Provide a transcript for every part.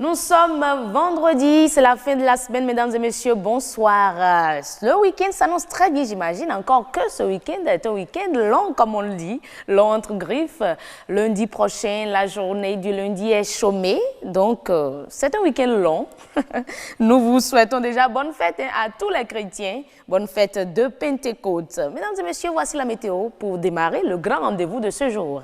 Nous sommes vendredi, c'est la fin de la semaine, mesdames et messieurs, bonsoir. Le week-end s'annonce très bien, j'imagine, encore que ce week-end est un week-end long, comme on le dit, long entre griffes. Lundi prochain, la journée du lundi est chômée, donc c'est un week-end long. Nous vous souhaitons déjà bonne fête à tous les chrétiens, bonne fête de Pentecôte. Mesdames et messieurs, voici la météo pour démarrer le grand rendez-vous de ce jour.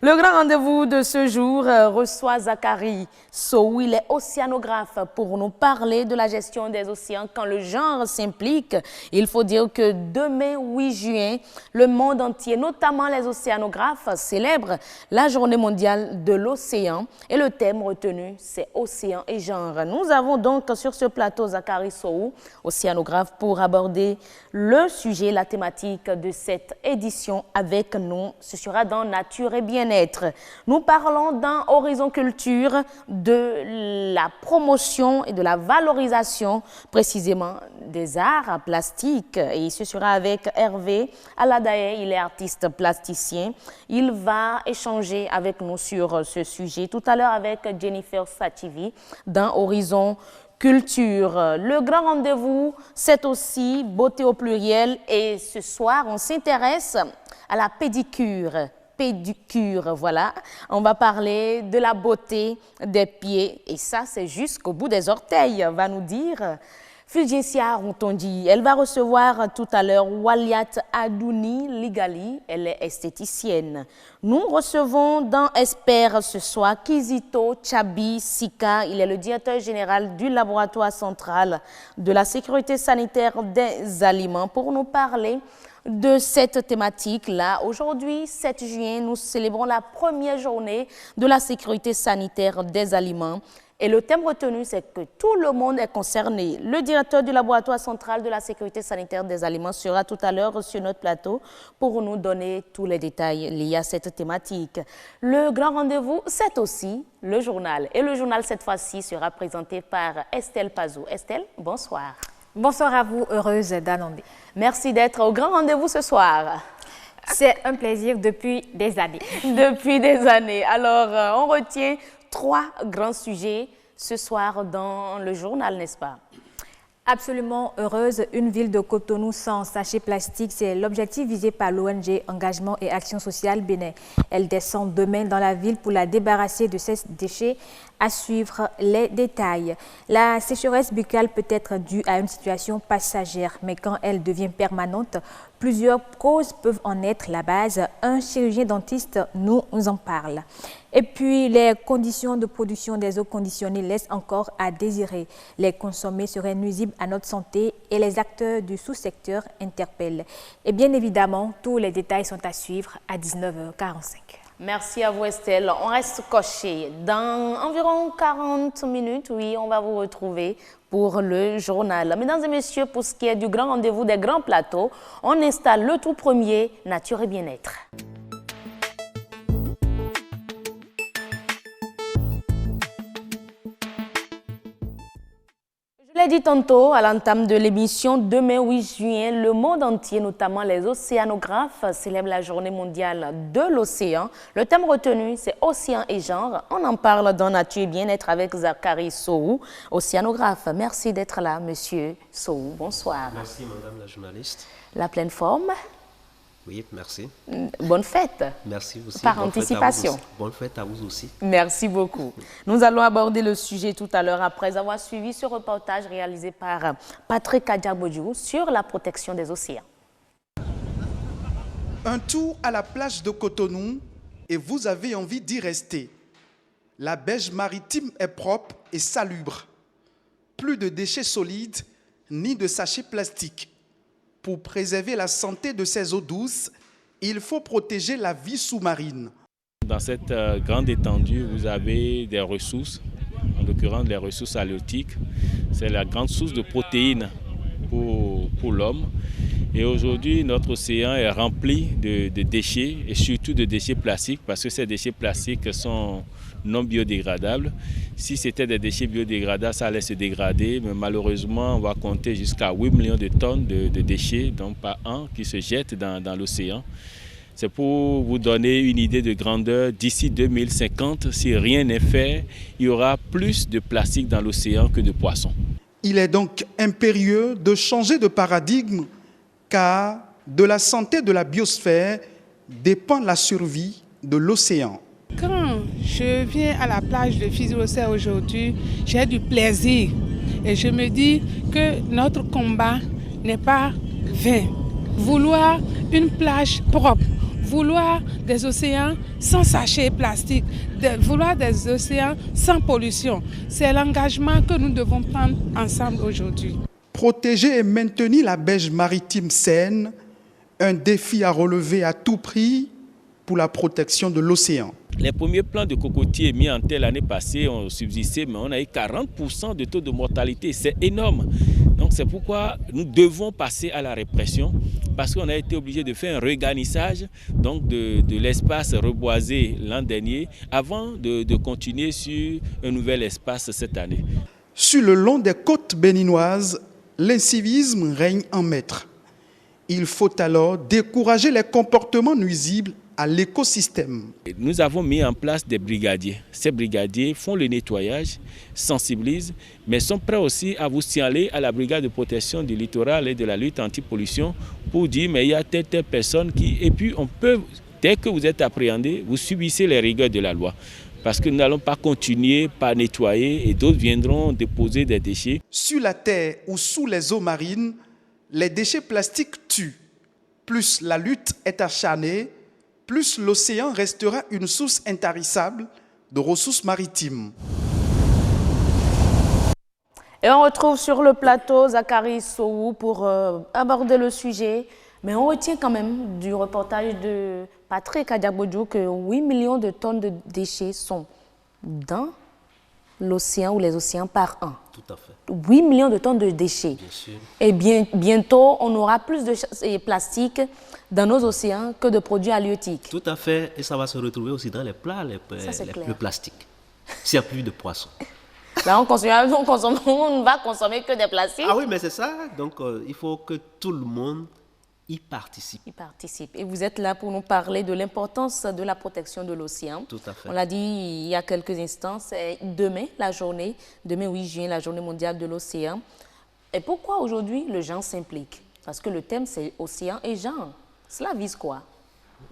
Le grand rendez-vous de ce jour reçoit Zachary Sow. Il est océanographe pour nous parler de la gestion des océans quand le genre s'implique. Il faut dire que demain, 8 juin, le monde entier, notamment les océanographes, célèbre la journée mondiale de l'océan. Et le thème retenu, c'est océan et genre. Nous avons donc sur ce plateau Zachary Sow, océanographe, pour aborder le sujet, la thématique de cette édition avec nous. Ce sera dans Nature et Bien-être. Nous parlons dans Horizon Culture de la promotion et de la valorisation précisément des arts plastiques. Et ce sera avec Hervé Aladaye, il est artiste plasticien. Il va échanger avec nous sur ce sujet. Tout à l'heure avec Jennifer Sativi dans Horizon Culture. Le grand rendez-vous, c'est aussi beauté au pluriel. Et ce soir, on s'intéresse à la pédicure. Voilà. On va parler de la beauté des pieds. Et ça, c'est jusqu'au bout des orteils, va nous dire Fulgencia Rontondi. Elle va recevoir tout à l'heure Waliat Adouni Ligali. Elle est esthéticienne. Nous recevons dans Espère ce soir Kizito Chabi Sika. Il est le directeur général du laboratoire central de la sécurité sanitaire des aliments pour nous parler de cette thématique-là. Aujourd'hui, 7 juin, nous célébrons la première journée de la sécurité sanitaire des aliments. Et le thème retenu, c'est que tout le monde est concerné. Le directeur du laboratoire central de la sécurité sanitaire des aliments sera tout à l'heure sur notre plateau pour nous donner tous les détails liés à cette thématique. Le grand rendez-vous, c'est aussi le journal. Et le journal, cette fois-ci, sera présenté par Estelle Pazou. Estelle, bonsoir. Bonsoir à vous, heureuse d'Anandé. Merci d'être au grand rendez-vous ce soir. C'est un plaisir depuis des années. Depuis des années. Alors, on retient 3 grands sujets ce soir dans le journal, n'est-ce pas? Absolument heureuse, une ville de Cotonou sans sachets plastiques, c'est l'objectif visé par l'ONG Engagement et Action sociale Bénin. Elle descend demain dans la ville pour la débarrasser de ces déchets. À suivre les détails. La sécheresse buccale peut être due à une situation passagère, mais quand elle devient permanente, plusieurs causes peuvent en être la base. Un chirurgien dentiste nous en parle. Et puis, les conditions de production des eaux conditionnées laissent encore à désirer. Les consommer seraient nuisibles à notre santé et les acteurs du sous-secteur interpellent. Et bien évidemment, tous les détails sont à suivre à 19h45. Merci à vous Estelle. On reste coché. Dans environ 40 minutes, oui, on va vous retrouver pour le journal. Mesdames et messieurs, pour ce qui est du grand rendez-vous des grands plateaux, on installe le tout premier, Nature et Bien-être. Je l'ai dit tantôt à l'entame de l'émission, demain 8 juin, le monde entier, notamment les océanographes, célèbrent la journée mondiale de l'océan. Le thème retenu, c'est océan et genre. On en parle dans Nature et Bien-être avec Zachary Sow, océanographe. Merci d'être là, monsieur Sow. Bonsoir. Merci, madame la journaliste. La pleine forme? Oui, merci. Bonne fête. Merci aussi. Par anticipation. Bonne fête à vous aussi. Merci beaucoup. Nous allons aborder le sujet tout à l'heure après avoir suivi ce reportage réalisé par Patrick Adjabodjou sur la protection des océans. Un tour à la plage de Cotonou et vous avez envie d'y rester. La berge maritime est propre et salubre. Plus de déchets solides ni de sachets plastiques. Pour préserver la santé de ces eaux douces, il faut protéger la vie sous-marine. Dans cette grande étendue, vous avez des ressources, en l'occurrence les ressources halieutiques. C'est la grande source de protéines pour l'homme. Et aujourd'hui, notre océan est rempli de déchets, et surtout de déchets plastiques, parce que ces déchets plastiques sont non biodégradables. Si c'était des déchets biodégradables, ça allait se dégrader, mais malheureusement, on va compter jusqu'à 8 millions de tonnes de déchets donc par an qui se jettent dans l'océan. C'est pour vous donner une idée de grandeur. D'ici 2050, si rien n'est fait, il y aura plus de plastique dans l'océan que de poissons. Il est donc impérieux de changer de paradigme, car de la santé de la biosphère dépend la survie de l'océan. Quand je viens à la plage de Fizi-Océan aujourd'hui, j'ai du plaisir et je me dis que notre combat n'est pas vain. Vouloir une plage propre, vouloir des océans sans sachets plastiques, vouloir des océans sans pollution, c'est l'engagement que nous devons prendre ensemble aujourd'hui. Protéger et maintenir la berge maritime saine, un défi à relever à tout prix pour la protection de l'océan. Les premiers plants de cocotiers mis en terre l'année passée ont subsisté, mais on a eu 40% de taux de mortalité. C'est énorme. Donc c'est pourquoi nous devons passer à la répression, parce qu'on a été obligé de faire un regarnissage donc de l'espace reboisé l'an dernier, avant de continuer sur un nouvel espace cette année. Sur le long des côtes béninoises, l'incivisme règne en maître. Il faut alors décourager les comportements nuisibles à l'écosystème. Nous avons mis en place des brigadiers. Ces brigadiers font le nettoyage, sensibilisent, mais sont prêts aussi à vous signaler à la brigade de protection du littoral et de la lutte anti-pollution pour dire mais il y a telle personne qui... Et puis on peut, dès que vous êtes appréhendé, vous subissez les rigueurs de la loi. Parce que nous n'allons pas continuer par nettoyer et d'autres viendront déposer des déchets. Sur la terre ou sous les eaux marines, les déchets plastiques tuent. Plus la lutte est acharnée, plus l'océan restera une source intarissable de ressources maritimes. Et on retrouve sur le plateau Zachary Sow pour aborder le sujet. Mais on retient quand même du reportage de Patrick Adjabodjou que 8 millions de tonnes de déchets sont dans l'océan ou les océans par an. Tout à fait. 8 millions de tonnes de déchets. Bien sûr. Et bientôt, on aura plus de plastique dans nos océans que de produits halieutiques. Tout à fait. Et ça va se retrouver aussi dans les plats, le plastique. S'il n'y a plus de poissons. Là, on ne va consommer que des plastiques. Ah oui, mais c'est ça. Donc, il faut que tout le monde y participe. Et vous êtes là pour nous parler de l'importance de la protection de l'océan. Tout à fait. On l'a dit il y a quelques instants, c'est demain 8 juin, la journée mondiale de l'océan. Et pourquoi aujourd'hui le genre s'implique? Parce que le thème c'est océan et genre. Cela vise quoi?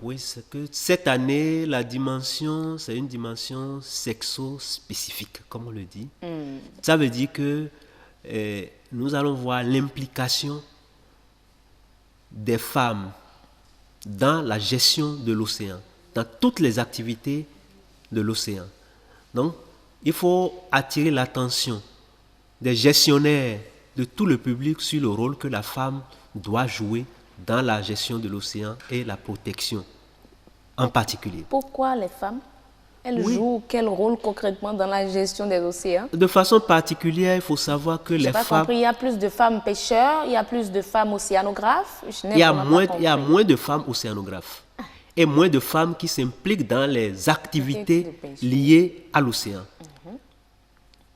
Oui, c'est que cette année, la dimension, c'est une dimension sexo-spécifique, comme on le dit. Ça veut dire que nous allons voir l'implication des femmes dans la gestion de l'océan, dans toutes les activités de l'océan. Donc, il faut attirer l'attention des gestionnaires, de tout le public sur le rôle que la femme doit jouer dans la gestion de l'océan et la protection en particulier. Pourquoi les femmes, elles Oui. jouent quel rôle concrètement dans la gestion des océans? De façon particulière, il faut savoir que Je les n'ai pas femmes... compris, il y a plus de femmes pêcheurs, il y a plus de femmes océanographes. Je n'ai Il y a vraiment moins, pas il y a compris. moins de femmes océanographes et moins de femmes qui s'impliquent dans les activités de pêche. liées à l'océan.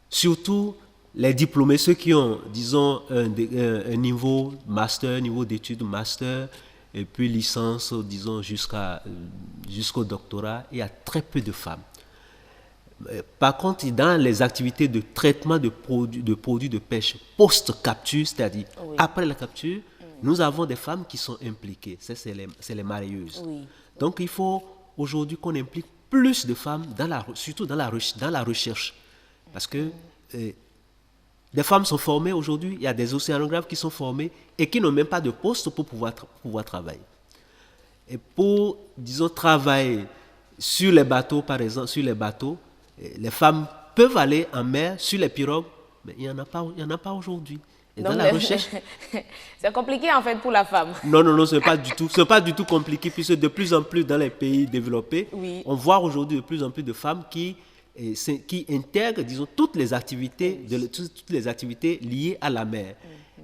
Surtout les diplômés, ceux qui ont, disons, un niveau master, niveau d'études master, et puis licence, disons, jusqu'au doctorat, il y a très peu de femmes. Par contre, dans les activités de traitement de produits de pêche post-capture, c'est-à-dire après la capture, nous avons des femmes qui sont impliquées. Ça, c'est les mareyeuses. Oui. Donc, il faut aujourd'hui qu'on implique plus de femmes, surtout dans la recherche. Parce que des femmes sont formées aujourd'hui, il y a des océanographes qui sont formés et qui n'ont même pas de poste pour pouvoir travailler. Et pour, disons, travailler sur les bateaux, par exemple, les femmes peuvent aller en mer sur les pirogues, mais il n'y en a pas aujourd'hui. Et dans Donc, la recherche... c'est compliqué en fait pour la femme. Non, ce n'est pas du tout compliqué, puisque de plus en plus dans les pays développés, Oui. on voit aujourd'hui de plus en plus de femmes qui intègrent, disons, toutes les activités liées à la mer.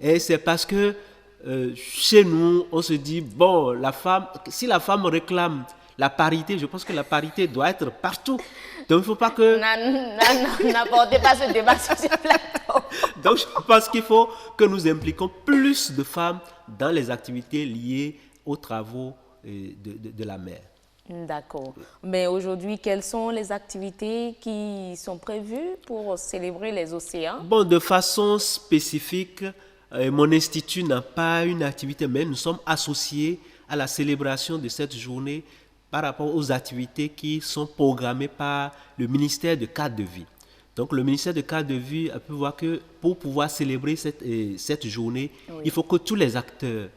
Et c'est parce que chez nous, on se dit, bon, si la femme réclame la parité, je pense que la parité doit être partout. Donc, il ne faut pas que... N'apportez pas ce débat sur ce plateau. Donc, je pense qu'il faut que nous impliquons plus de femmes dans les activités liées aux travaux de la mer. D'accord. Mais aujourd'hui, quelles sont les activités qui sont prévues pour célébrer les océans? Bon, de façon spécifique, mon institut n'a pas une activité, mais nous sommes associés à la célébration de cette journée par rapport aux activités qui sont programmées par le ministère de cadre de vie. Donc, le ministère de cadre de vie a pu voir que pour pouvoir célébrer cette journée, il faut que tous les acteurs,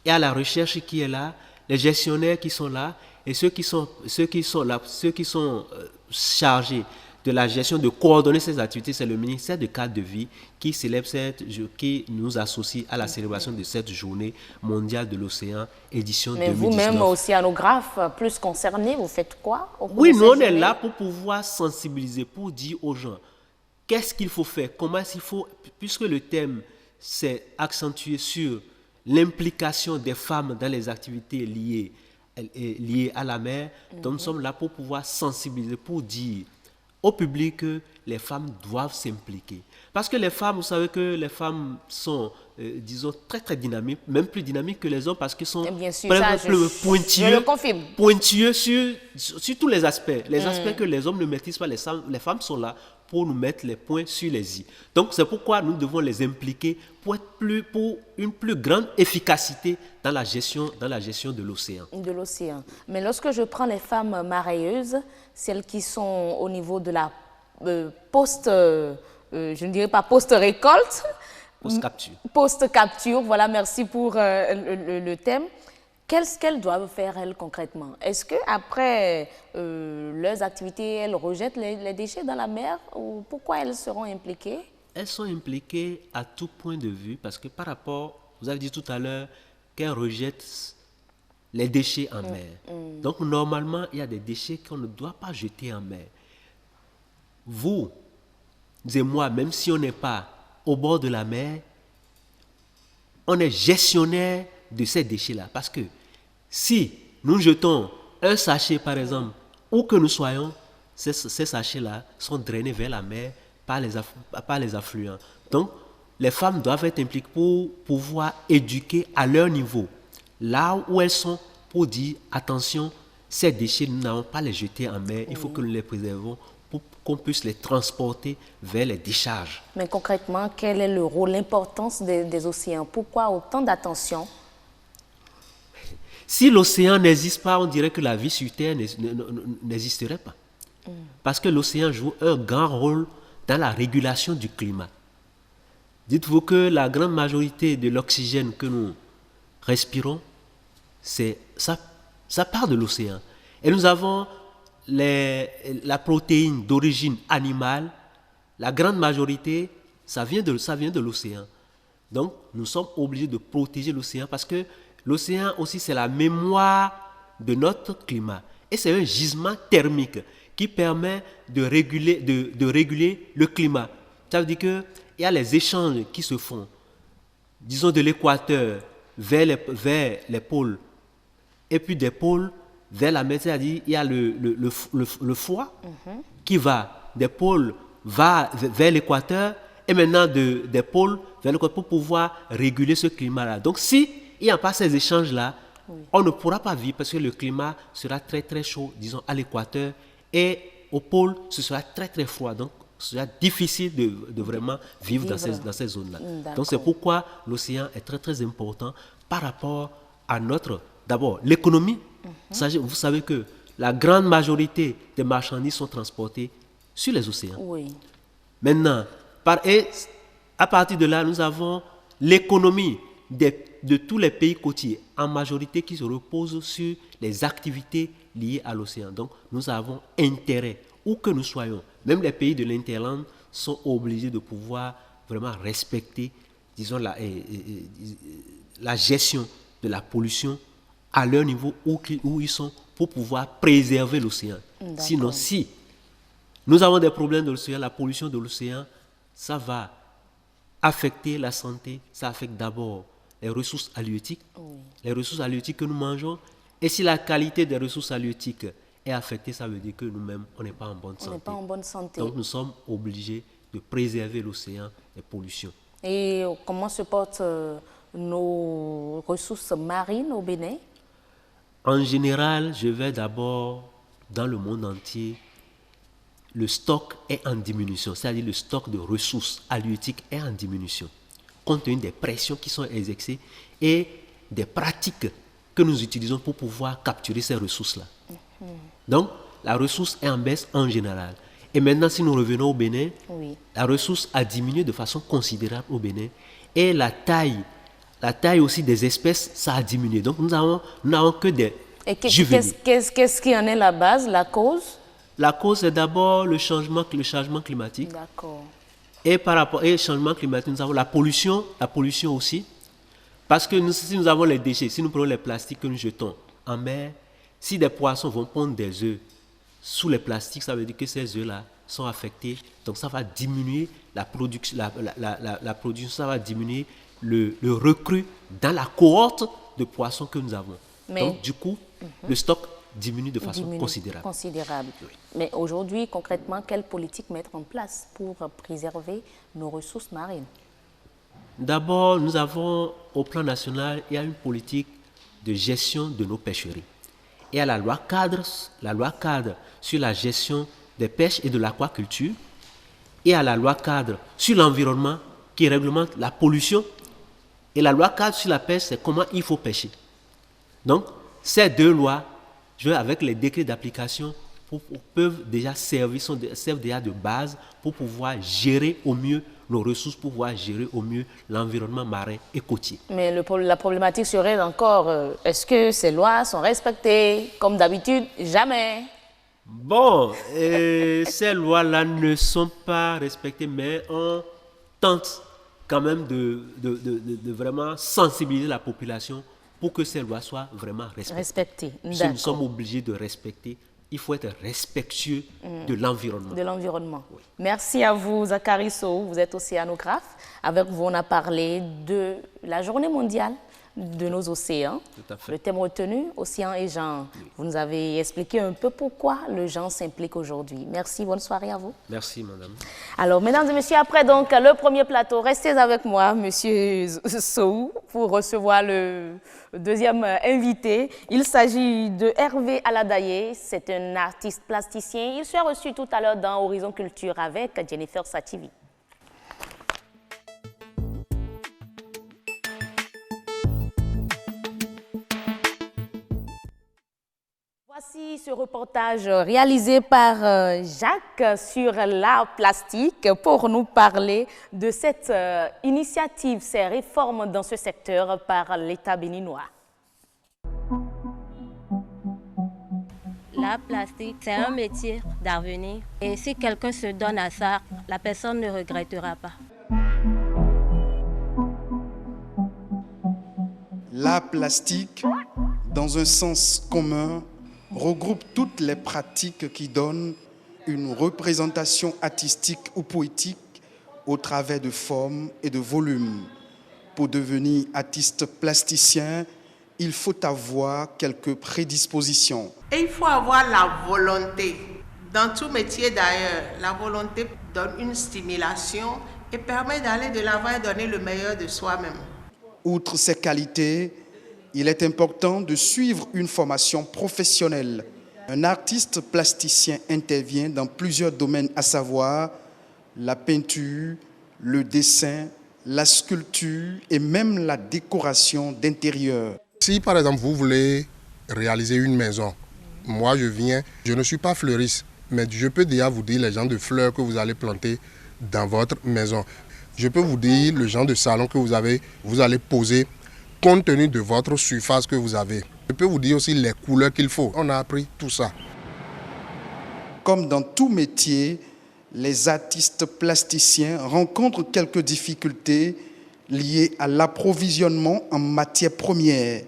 et à la recherche qui est là, les gestionnaires qui sont là, et ceux qui sont chargés de la gestion, de coordonner ces activités, c'est le ministère de cadre de vie qui qui nous associe à la célébration de cette journée mondiale de l'océan, édition 2019. Mais vous-même, océanographe, plus concerné, vous faites quoi au cours Oui, de nous, on cette est journée? là pour pouvoir sensibiliser, pour dire aux gens qu'est-ce qu'il faut faire, comment est-ce qu'il faut, puisque le thème s'est accentué sur l'implication des femmes dans les activités liées à la mer. Donc, nous sommes là pour pouvoir sensibiliser, pour dire au public que les femmes doivent s'impliquer. Parce que les femmes, vous savez que les femmes sont, disons, très très dynamiques, même plus dynamiques que les hommes parce qu'ils sont Bien sûr, ça, je le confirme. pointilleux sur tous les aspects. Les aspects que les hommes ne maîtrisent pas, les femmes sont là pour nous mettre les points sur les i. Donc, c'est pourquoi nous devons les impliquer pour une plus grande efficacité dans la gestion de l'océan. De l'océan. Mais lorsque je prends les femmes mareyeuses, celles qui sont au niveau de la je ne dirais pas post-récolte, Post-capture. Post-capture, voilà, merci pour le thème. Qu'est-ce qu'elles doivent faire, elles, concrètement? Est-ce qu'après leurs activités, elles rejettent les déchets dans la mer? Ou pourquoi elles seront impliquées? Elles sont impliquées à tout point de vue parce que par rapport, vous avez dit tout à l'heure, qu'elles rejettent les déchets en mer. Donc, normalement, il y a des déchets qu'on ne doit pas jeter en mer. Vous et moi, même si on n'est pas au bord de la mer, on est gestionnaire de ces déchets-là. Parce que si nous jetons un sachet, par exemple, où que nous soyons, ces sachets-là sont drainés vers la mer par les affluents. Donc, les femmes doivent être impliquées pour pouvoir éduquer à leur niveau, là où elles sont, pour dire, attention, ces déchets, nous n'allons pas les jeter en mer, il faut que nous les préservons pour qu'on puisse les transporter vers les décharges. Mais concrètement, quel est le rôle, l'importance des océans? Pourquoi autant d'attention? Si l'océan n'existe pas, on dirait que la vie sur Terre n'existerait pas. Parce que l'océan joue un grand rôle dans la régulation du climat. Dites-vous que la grande majorité de l'oxygène que nous respirons, ça part de l'océan. Et nous avons la protéine d'origine animale, la grande majorité, ça vient de l'océan. Donc, nous sommes obligés de protéger l'océan parce que l'océan aussi, c'est la mémoire de notre climat. Et c'est un gisement thermique qui permet de réguler le climat. Ça veut dire qu'il y a les échanges qui se font, disons de l'équateur vers les pôles, et puis des pôles vers la mer. C'est-à-dire il y a le froid qui va des pôles vers l'équateur, et maintenant des pôles vers l'équateur pour pouvoir réguler ce climat-là. Donc s'il n'y a pas ces échanges-là, on ne pourra pas vivre parce que le climat sera très très chaud, disons à l'équateur, et au pôle, ce sera très très froid. Donc ce sera difficile de vraiment vivre dans ces zones-là. Donc c'est pourquoi l'océan est très très important par rapport à d'abord l'économie. Vous savez que la grande majorité des marchandises sont transportées sur les océans. Oui. Maintenant, à partir de là, nous avons l'économie de tous les pays côtiers, en majorité qui se reposent sur les activités liées à l'océan. Donc, nous avons intérêt, où que nous soyons, même les pays de l'Interland sont obligés de pouvoir vraiment respecter, disons, la gestion de la pollution à leur niveau où ils sont pour pouvoir préserver l'océan. Sinon, si nous avons des problèmes de l'océan, la pollution de l'océan, ça va affecter la santé, ça affecte d'abord les ressources halieutiques, les ressources halieutiques que nous mangeons. Et si la qualité des ressources halieutiques est affectée, ça veut dire que nous-mêmes, on n'est pas en bonne santé. On n'est pas en bonne santé. Donc nous sommes obligés de préserver l'océan des pollutions. Et comment se portent nos ressources marines au Bénin? En général, je vais d'abord dans le monde entier, le stock est en diminution, c'est-à-dire le stock de ressources halieutiques est en diminution, compte tenu des pressions qui sont exercées et des pratiques que nous utilisons pour pouvoir capturer ces ressources-là. Donc, la ressource est en baisse en général. Et maintenant, si nous revenons au Bénin, la ressource a diminué de façon considérable au Bénin et la taille aussi des espèces, ça a diminué. Donc, nous n'avons que des juvéniles. Qu'est-ce qui en est la base, la cause? La cause, c'est d'abord le changement climatique. D'accord. Et par rapport au changement climatique, nous avons la pollution aussi. Parce que si nous avons les déchets, si nous prenons les plastiques que nous jetons en mer, si des poissons vont pondre des œufs sous les plastiques, ça veut dire que ces œufs-là sont affectés. Donc ça va diminuer la production, ça va diminuer le recrue dans la cohorte de poissons que nous avons. Donc du coup, le stock diminue de façon considérable. Oui. Mais aujourd'hui, concrètement, quelle politique mettre en place pour préserver nos ressources marines? D'abord, nous avons au plan national, il y a une politique de gestion de nos pêcheries. Il y a la loi cadre sur la gestion des pêches et de l'aquaculture. Il y a la loi cadre sur l'environnement qui réglemente la pollution. Et la loi cadre sur la pêche, c'est comment il faut pêcher. Donc, ces deux lois, avec les décrets d'application, peuvent déjà servent déjà de base pour pouvoir gérer au mieux nos ressources, pour pouvoir gérer au mieux l'environnement marin et côtier. Mais la problématique serait encore, est-ce que ces lois sont respectées? Comme d'habitude, jamais. Bon, ces lois-là ne sont pas respectées, mais on tente quand même de vraiment sensibiliser la population pour que ces lois soient vraiment respectées. Si nous sommes obligés de respecter, il faut être respectueux de l'environnement. De l'environnement. Oui. Merci à vous, Zachary Sow. Vous êtes océanographe. Avec vous, on a parlé de la journée mondiale de nos océans. Tout à fait. Le thème retenu, océan et genre. Oui. Vous nous avez expliqué un peu pourquoi le genre s'implique aujourd'hui. Merci, bonne soirée à vous. Merci, madame. Alors, mesdames et messieurs, après donc le premier plateau, restez avec moi, monsieur Sow, pour recevoir le deuxième invité. Il s'agit de Hervé Aladaye. C'est un artiste plasticien. Il sera reçu tout à l'heure dans Horizon Culture avec Jennifer Sativi. Voici ce reportage réalisé par Jacques sur l'art plastique pour nous parler de cette initiative, ces réformes dans ce secteur par l'État béninois. L'art plastique, c'est un métier d'avenir et si quelqu'un se donne à ça, la personne ne regrettera pas. L'art plastique, dans un sens commun, regroupe toutes les pratiques qui donnent une représentation artistique ou poétique au travers de formes et de volumes. Pour devenir artiste plasticien, il faut avoir quelques prédispositions. Et il faut avoir la volonté. Dans tout métier d'ailleurs, la volonté donne une stimulation et permet d'aller de l'avant et donner le meilleur de soi-même. Outre ces qualités, il est important de suivre une formation professionnelle. Un artiste plasticien intervient dans plusieurs domaines, à savoir la peinture, le dessin, la sculpture et même la décoration d'intérieur. Si par exemple vous voulez réaliser une maison, moi je ne suis pas fleuriste, mais je peux déjà vous dire les genres de fleurs que vous allez planter dans votre maison. Je peux vous dire le genre de salon que vous allez poser compte tenu de votre surface que vous avez. Je peux vous dire aussi les couleurs qu'il faut. On a appris tout ça. Comme dans tout métier, les artistes plasticiens rencontrent quelques difficultés liées à l'approvisionnement en matières premières.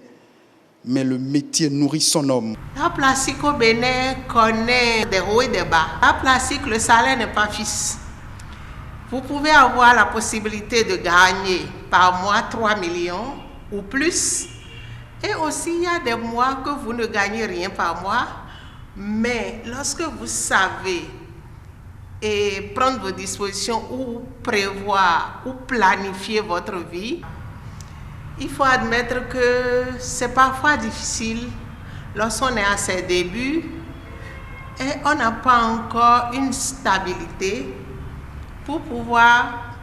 Mais le métier nourrit son homme. La plastique au Bénin connaît des hauts et des bas. La plastique, le salaire n'est pas fixe. Vous pouvez avoir la possibilité de gagner par mois 3 millions ou plus. Et aussi, il y a des mois que vous ne gagnez rien par mois. Mais lorsque vous savez et prendre vos dispositions ou prévoir ou planifier votre vie, il faut admettre que c'est parfois difficile lorsqu'on est à ses débuts et on n'a pas encore une stabilité pour pouvoir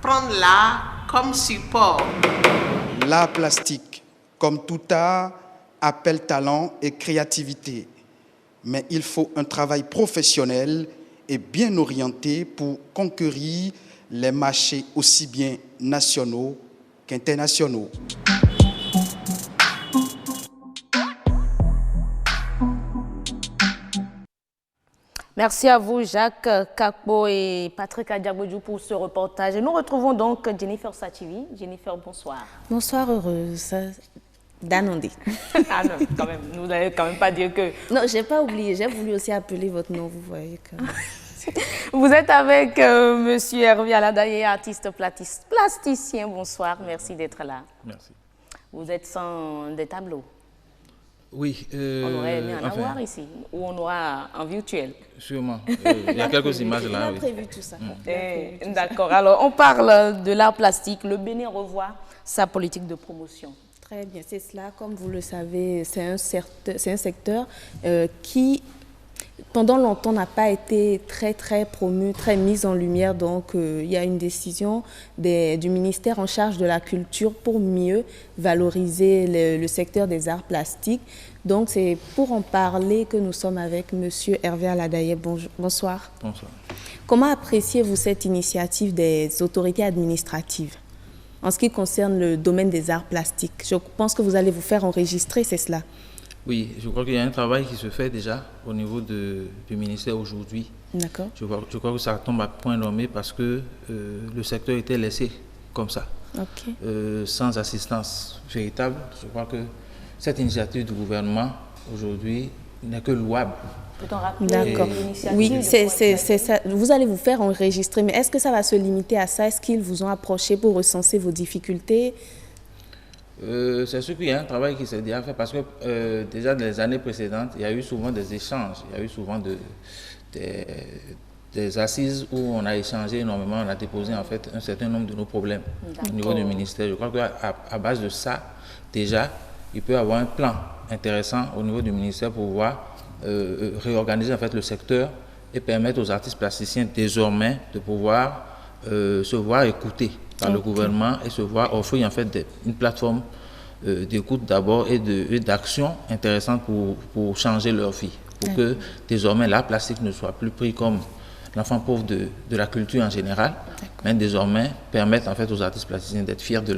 prendre l'art comme support. L'art plastique, comme tout art, appelle talent et créativité. Mais il faut un travail professionnel et bien orienté pour conquérir les marchés aussi bien nationaux qu'internationaux. Merci à vous, Jacques Kakpo et Patrick Adiabodjou pour ce reportage. Et nous retrouvons donc Jennifer Sativi. Jennifer, bonsoir. Bonsoir, heureuse. Danondé. Ah non, quand même, vous n'allez quand même pas dire que... Non, j'ai pas oublié, j'ai voulu aussi appeler votre nom, vous voyez que... Vous êtes avec Monsieur Hervé Aladaye, artiste plasticien. Bonsoir, merci d'être là. Merci. Vous êtes sans des tableaux. Oui. On aurait aimé en avoir ici, ou on aura en virtuel. Sûrement. Il y a quelques images là. On a prévu tout ça. D'accord. Alors, on parle de l'art plastique. Le Bénin revoit sa politique de promotion. Très bien, c'est cela. Comme vous le savez, c'est un secteur qui, pendant longtemps, n'a pas été très promu, très mis en lumière. Donc, il y a une décision du ministère en charge de la culture pour mieux valoriser le secteur des arts plastiques. Donc, c'est pour en parler que nous sommes avec Monsieur Hervé Aladaye. Bonsoir. Bonsoir. Comment appréciez-vous cette initiative des autorités administratives en ce qui concerne le domaine des arts plastiques? Je pense que vous allez vous faire enregistrer, c'est cela? Oui, je crois qu'il y a un travail qui se fait déjà au niveau du ministère aujourd'hui. D'accord. Je crois que ça tombe à point nommé parce que le secteur était laissé comme ça, sans assistance véritable. Je crois que cette initiative du gouvernement aujourd'hui n'est que louable. D'accord. Oui, c'est ça. Vous allez vous faire enregistrer, mais est-ce que ça va se limiter à ça? Est-ce qu'ils vous ont approché pour recenser vos difficultés? C'est sûr qu'il y a un travail qui s'est déjà fait parce que déjà dans les années précédentes, il y a eu souvent des échanges, il y a eu souvent des assises où on a échangé énormément, on a déposé en fait un certain nombre de nos problèmes au niveau du ministère. Je crois qu'à base de ça, déjà, il peut y avoir un plan intéressant au niveau du ministère pour pouvoir réorganiser en fait le secteur et permettre aux artistes plasticiens désormais de pouvoir se voir écouter par le gouvernement et se voir offrir en fait une plateforme d'écoute d'abord et d'action intéressante pour changer leur vie, pour que désormais l'art plastique ne soit plus pris comme l'enfant pauvre de la culture en général, mais désormais permettre en fait aux artistes plasticiens d'être fiers de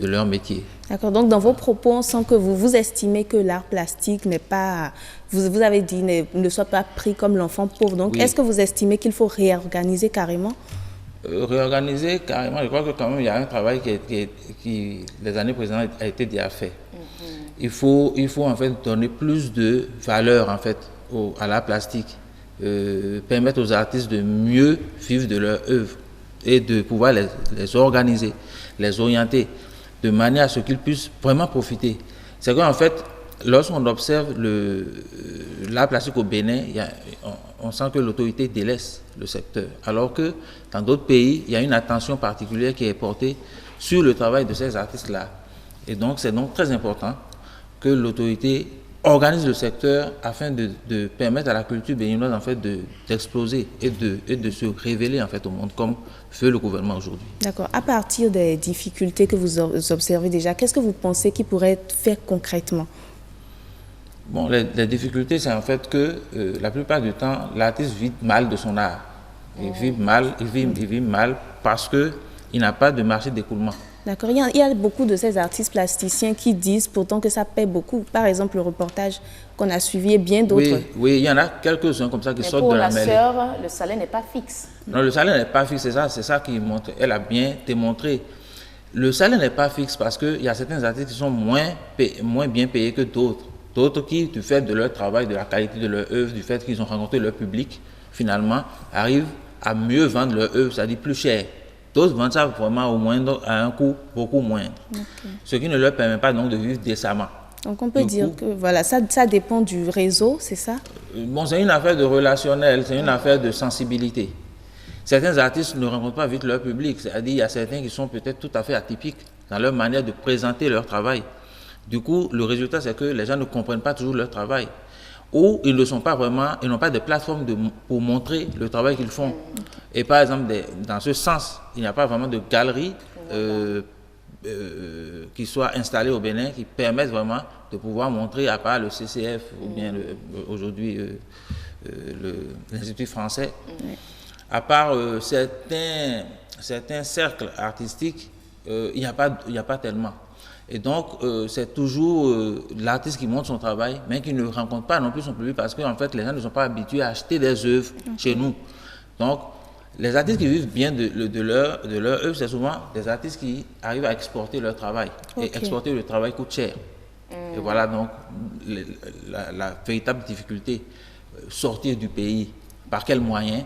leur métier. D'accord. Donc, dans vos propos, on sent que vous estimez que l'art plastique n'est pas, vous avez dit, ne soit pas pris comme l'enfant pauvre. Donc, est-ce que vous estimez qu'il faut réorganiser carrément? Réorganiser carrément, je crois que quand même il y a un travail qui les années précédentes a été déjà fait. il faut en fait donner plus de valeur en fait à l'art plastique, permettre aux artistes de mieux vivre de leur œuvre et de pouvoir les organiser, les orienter de manière à ce qu'ils puissent vraiment profiter. C'est qu'en fait, lorsqu'on observe l'art plastique au Bénin, on sent que l'autorité délaisse le secteur, alors que dans d'autres pays, il y a une attention particulière qui est portée sur le travail de ces artistes-là. Et donc, c'est donc très important que l'autorité organise le secteur afin de permettre à la culture béninoise en fait d'exploser et de se révéler en fait au monde comme fait le gouvernement aujourd'hui. D'accord. À partir des difficultés que vous observez déjà, qu'est-ce que vous pensez qui pourrait être fait concrètement? Bon, les difficultés, c'est en fait que la plupart du temps, l'artiste vit mal de son art. Il vit mal parce qu'il n'a pas de marché d'écoulement. D'accord. Il y a beaucoup de ces artistes plasticiens qui disent pourtant que ça paie beaucoup. Par exemple, le reportage qu'on a suivi et bien d'autres. Oui, il y en a quelques-uns comme ça qui sortent de la mêlée. Mais pour la sœur, le salaire n'est pas fixe. Non, le salaire n'est pas fixe, c'est ça qui montre. Elle a bien démontré. Le salaire n'est pas fixe parce qu'il y a certains artistes qui sont moins bien payés que d'autres. D'autres qui, du fait de leur travail, de la qualité de leur œuvre, du fait qu'ils ont rencontré leur public, finalement, arrivent à mieux vendre leur œuvre, c'est-à-dire plus cher. D'autres vendent ça vraiment au moins à un coût beaucoup moindre. Okay. Ce qui ne leur permet pas donc de vivre décemment. Donc on peut dire que voilà, ça dépend du réseau, c'est ça? Bon, c'est une affaire de relationnel, c'est une affaire de sensibilité. Certains artistes ne rencontrent pas vite leur public, c'est-à-dire il y a certains qui sont peut-être tout à fait atypiques dans leur manière de présenter leur travail. Du coup, le résultat, c'est que les gens ne comprennent pas toujours leur travail. Ou ils ne sont pas vraiment, ils n'ont pas de plateforme pour montrer le travail qu'ils font. Et par exemple, dans ce sens, il n'y a pas vraiment de galeries qui soient installées au Bénin qui permettent vraiment de pouvoir montrer, à part le CCF ou bien aujourd'hui l'Institut français, à part certains cercles artistiques, il n'y a pas tellement. Et donc, c'est toujours l'artiste qui montre son travail, mais qui ne rencontre pas non plus son public parce qu'en fait, les gens ne sont pas habitués à acheter des œuvres chez nous. Donc, les artistes qui vivent bien de leur œuvre, c'est souvent des artistes qui arrivent à exporter leur travail. Okay. Et exporter le travail coûte cher. Et voilà donc la véritable difficulté. Sortir du pays, par quels moyens?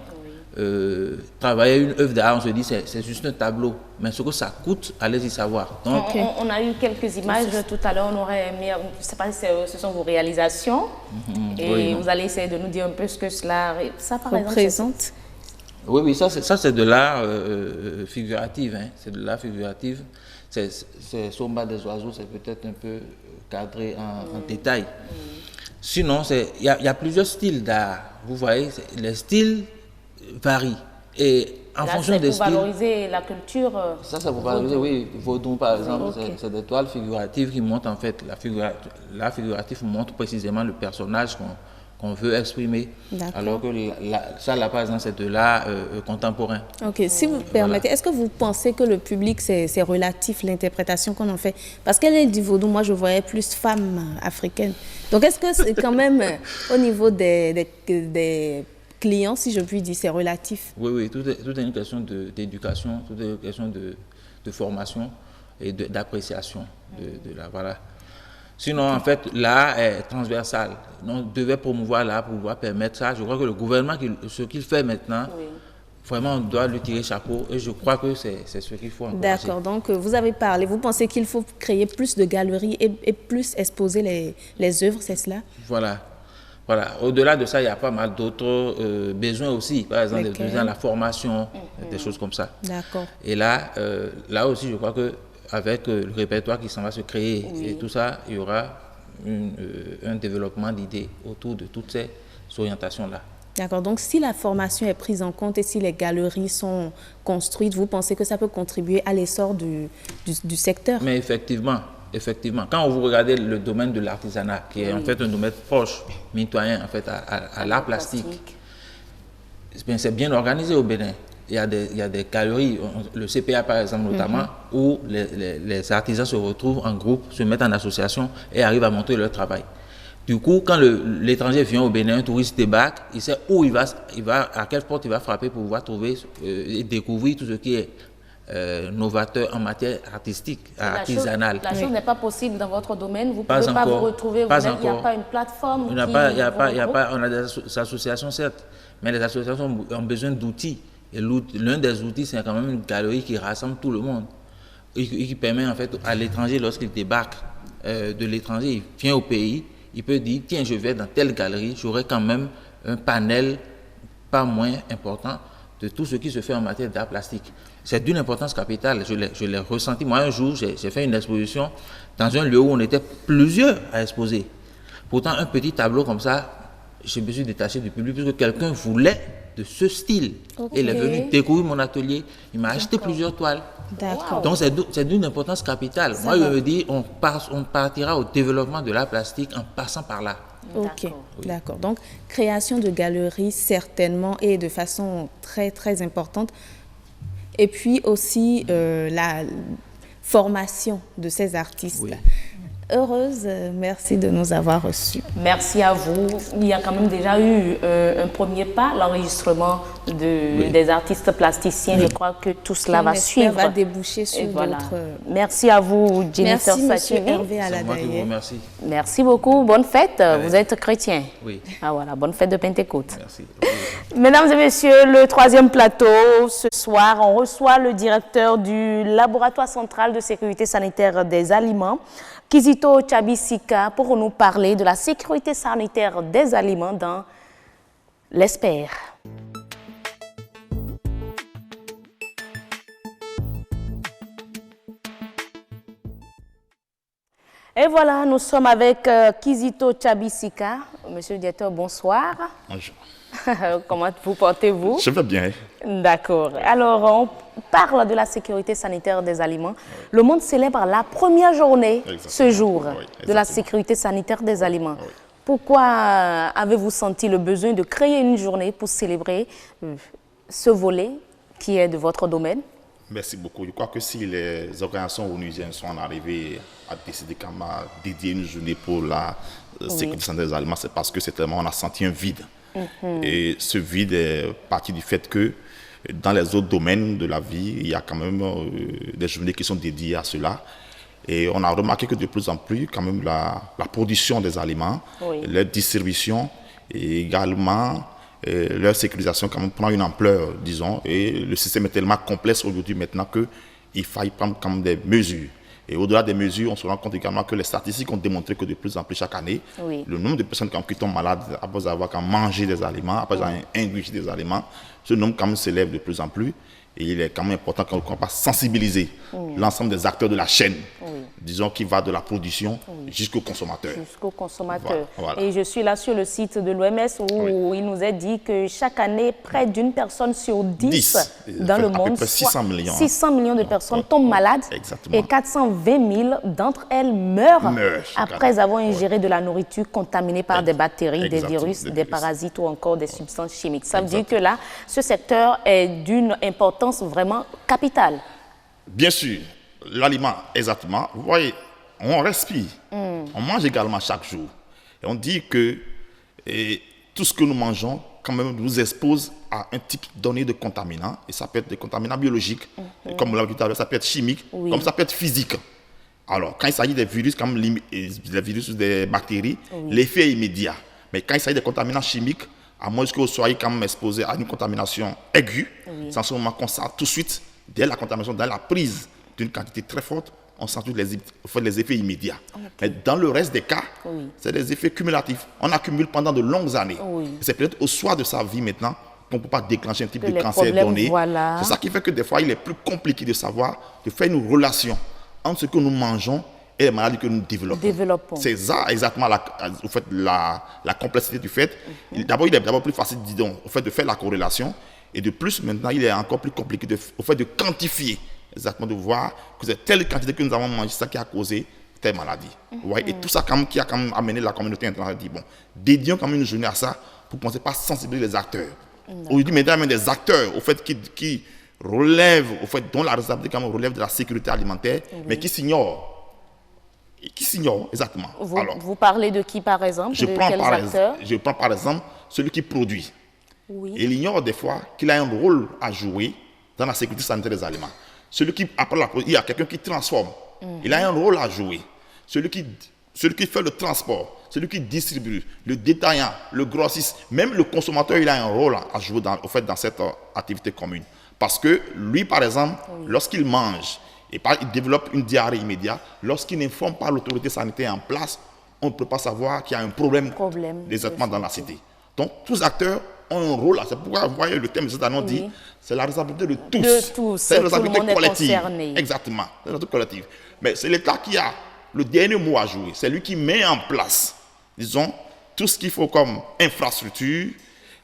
Travailler une œuvre d'art, on se dit c'est juste un tableau, mais ce que ça coûte, allez-y savoir. Donc, on a eu quelques images tout à l'heure, on aurait aimé, je ne sais pas si ce sont vos réalisations, et vous allez essayer de nous dire un peu ce que ça par représente. Oui, ça c'est de l'art figuratif, hein. C'est de l'art figuratif, c'est Somba des oiseaux, c'est peut-être un peu cadré en détail. Sinon, il y a plusieurs styles d'art, vous voyez, les styles varie. Et en fonction des styles. C'est pour valoriser la culture. Ça, c'est pour valoriser, oui. Vaudou, par exemple, c'est des toiles figuratives qui montrent en fait. L'art figuratif montre précisément le personnage qu'on veut exprimer. Alors que ça, là, par exemple, c'est de l'art contemporain. Ok, si vous permettez, est-ce que vous pensez que le public, c'est relatif, l'interprétation qu'on en fait? Parce qu'elle est du vaudou, moi, je voyais plus femmes africaines. Donc, est-ce que c'est quand même au niveau des clients, si je puis dire, c'est relatif? Oui, tout est une question d'éducation, tout est une question de formation et d'appréciation. Voilà. Sinon, en fait, l'art est transversal. On devait promouvoir l'art pour pouvoir permettre ça. Je crois que le gouvernement, ce qu'il fait maintenant, vraiment, on doit lui tirer chapeau. Et je crois que c'est ce qu'il faut encourager. D'accord, donc vous avez parlé. Vous pensez qu'il faut créer plus de galeries et plus exposer les œuvres, c'est cela? Voilà. Au-delà de ça, il y a pas mal d'autres besoins aussi. Par exemple, des besoins de la formation, des choses comme ça. D'accord. Et là aussi, je crois qu'avec le répertoire qui s'en va se créer et tout ça, il y aura un développement d'idées autour de toutes ces orientations-là. D'accord. Donc, si la formation est prise en compte et si les galeries sont construites, vous pensez que ça peut contribuer à l'essor du secteur? Mais effectivement, quand vous regardez le domaine de l'artisanat, qui est en fait un domaine proche, mitoyen en fait à l'art plastique, c'est bien organisé au Bénin. Il y a des galeries, le CPA par exemple notamment, où les artisans se retrouvent en groupe, se mettent en association et arrivent à montrer leur travail. Du coup, quand l'étranger vient au Bénin, un touriste débarque, il sait où il va, à quelle porte il va frapper pour pouvoir trouver et découvrir tout ce qui est novateur en matière artistique, artisanale. La chose n'est pas possible dans votre domaine. Vous ne pouvez pas vous retrouver. Il n'y a pas une plateforme. On a des associations, certes, mais les associations ont besoin d'outils. Et l'un des outils, c'est quand même une galerie qui rassemble tout le monde et qui permet en fait à l'étranger, lorsqu'il débarque de l'étranger, il vient au pays, il peut dire, tiens, je vais dans telle galerie, j'aurai quand même un panel pas moins important de tout ce qui se fait en matière d'art plastique. C'est d'une importance capitale, je l'ai ressenti. Moi, un jour, j'ai fait une exposition dans un lieu où on était plusieurs à exposer. Pourtant, un petit tableau comme ça, je me suis détaché du public puisque quelqu'un voulait de ce style. Okay. Il est venu découvrir mon atelier, il m'a acheté plusieurs toiles. D'accord. Donc, c'est d'une importance capitale. Moi, je me dis, on partira au développement de l'art plastique en passant par là. Ok, d'accord. Donc, création de galeries, certainement, et de façon très, très importante. Et puis aussi, la formation de ces artistes. Oui. Heureuse, merci de nous avoir reçus. Merci à vous. Il y a quand même déjà eu un premier pas, l'enregistrement des artistes plasticiens. Oui. Je crois que tout cela va suivre. Va déboucher sur d'autres... Merci à vous, Jennifer Sachivi. Merci, M. Hervé Aladaye. Merci beaucoup. Bonne fête. Oui. Vous êtes chrétien. Oui. Ah voilà, bonne fête de Pentecôte. Merci. Mesdames et messieurs, le troisième plateau, ce soir, on reçoit le directeur du laboratoire central de sécurité sanitaire des aliments, Kizito Tchabisika, pour nous parler de la sécurité sanitaire des aliments dans l'ESPER. Et voilà, nous sommes avec Kizito Tchabisika. Monsieur le directeur, bonsoir. Bonjour. Comment vous portez-vous? Je vais bien. D'accord. Alors, on parle de la sécurité sanitaire des aliments. Oui. Le monde célèbre la première journée, ce jour, de la sécurité sanitaire des aliments. Oui. Pourquoi avez-vous senti le besoin de créer une journée pour célébrer ce volet qui est de votre domaine? Merci beaucoup. Je crois que si les organisations onusiennes sont arrivées à décider qu'on va dédier une journée pour la sécurité sanitaire des aliments, c'est parce que c'est tellement on a senti un vide. Et ce vide est parti du fait que dans les autres domaines de la vie, il y a quand même des journées qui sont dédiées à cela. Et on a remarqué que de plus en plus, quand même, la production des aliments, leur distribution et également leur sécurisation quand même prend une ampleur, disons. Et le système est tellement complexe aujourd'hui maintenant qu'il faille prendre quand même des mesures. Et au-delà des mesures, on se rend compte également que les statistiques ont démontré que de plus en plus chaque année, le nombre de personnes qui tombent malades après avoir mangé des aliments, après avoir ingurgité des aliments, ce nombre quand même s'élève de plus en plus. Et il est quand même important qu'on puisse sensibiliser l'ensemble des acteurs de la chaîne, disons, qui va de la production jusqu'au consommateur. Jusqu'au consommateur. Voilà. Et je suis là sur le site de l'OMS où il nous est dit que chaque année, près d'une personne sur 10 dans le monde, 600 millions, 600 millions de personnes tombent malades. Exactement. Et 420 000 d'entre elles meurent après avoir ingéré de la nourriture contaminée par des bactéries, des virus, des parasites ou encore des substances chimiques. Ça veut dire que là, ce secteur est d'une importance vraiment capitale. Bien sûr, l'aliment, exactement. Vous voyez, on respire, on mange également chaque jour. Et on dit que tout ce que nous mangeons, quand même, nous expose à un type donné de contaminants. Et ça peut être des contaminants biologiques, comme on l'a dit tout à l'heure, ça peut être chimique, comme ça peut être physique. Alors, quand il s'agit des virus, comme les virus ou des bactéries, l'effet est immédiat. Mais quand il s'agit des contaminants chimiques, à moins que vous soyez quand même exposé à une contamination aiguë, c'est en ce moment qu'on sent tout de suite, dès la contamination, dès la prise d'une quantité très forte, on sent tous les effets immédiats. Mais dans le reste des cas, c'est des effets cumulatifs. On accumule pendant de longues années. C'est peut-être au soir de sa vie maintenant qu'on ne peut pas déclencher un type de cancer donné. C'est ça qui fait que des fois, il est plus compliqué de savoir, de faire une relation entre ce que nous mangeons et les maladies que nous développons. C'est ça exactement la complexité du fait. D'abord, il est d'abord plus facile, disons, au fait de faire la corrélation. Et de plus, maintenant, il est encore plus compliqué au fait de quantifier, exactement, de voir que c'est telle quantité que nous avons mangé, ça qui a causé telle maladie. Et tout ça qui a quand même amené la communauté internationale à dire, bon, dédions quand même une journée à ça pour commencer par sensibiliser les acteurs. Aujourd'hui, maintenant, il y a des acteurs, au fait, qui relèvent, au fait, dont la responsabilité quand même relève de la sécurité alimentaire, mais qui s'ignorent. Exactement. Vous parlez de qui, par exemple? Je prends par exemple celui qui produit. Et il ignore des fois qu'il a un rôle à jouer dans la sécurité sanitaire des aliments. Celui qui, après il y a quelqu'un qui transforme. Il a un rôle à jouer. Celui qui fait le transport, celui qui distribue, le détaillant, le grossiste, même le consommateur, il a un rôle à jouer dans cette activité commune. Parce que lui, par exemple, lorsqu'il mange, il développe une diarrhée immédiate, lorsqu'il n'informe pas l'autorité sanitaire en place, on ne peut pas savoir qu'il y a un problème exactement dans la cité. Donc, tous les acteurs ont un rôle. C'est pourquoi, vous voyez, le thème de cette année, on dit, c'est la responsabilité de tous. De tous, c'est la responsabilité tout le monde collective. est concerné. Exactement, c'est notre collective. Mais c'est l'État qui a le dernier mot à jouer. C'est lui qui met en place, disons, tout ce qu'il faut comme infrastructure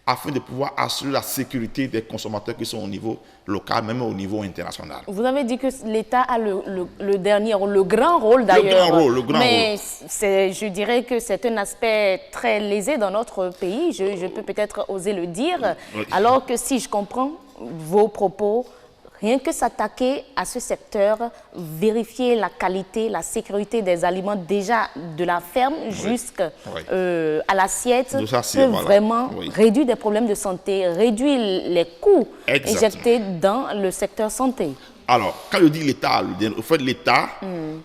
afin de pouvoir assurer la sécurité des consommateurs qui sont au niveau local, même au niveau international. Vous avez dit que l'État a le dernier rôle, le grand rôle d'ailleurs. Le grand Mais rôle. Je dirais que c'est un aspect très lésé dans notre pays, je peux peut-être oser le dire. Oui. Alors que si je comprends vos propos, rien que s'attaquer à ce secteur, vérifier la qualité, la sécurité des aliments déjà de la ferme jusqu'à l'assiette peut vraiment réduire des problèmes de santé, réduire les coûts injectés dans le secteur santé. Alors, quand je dis l'État, au fait, l'État,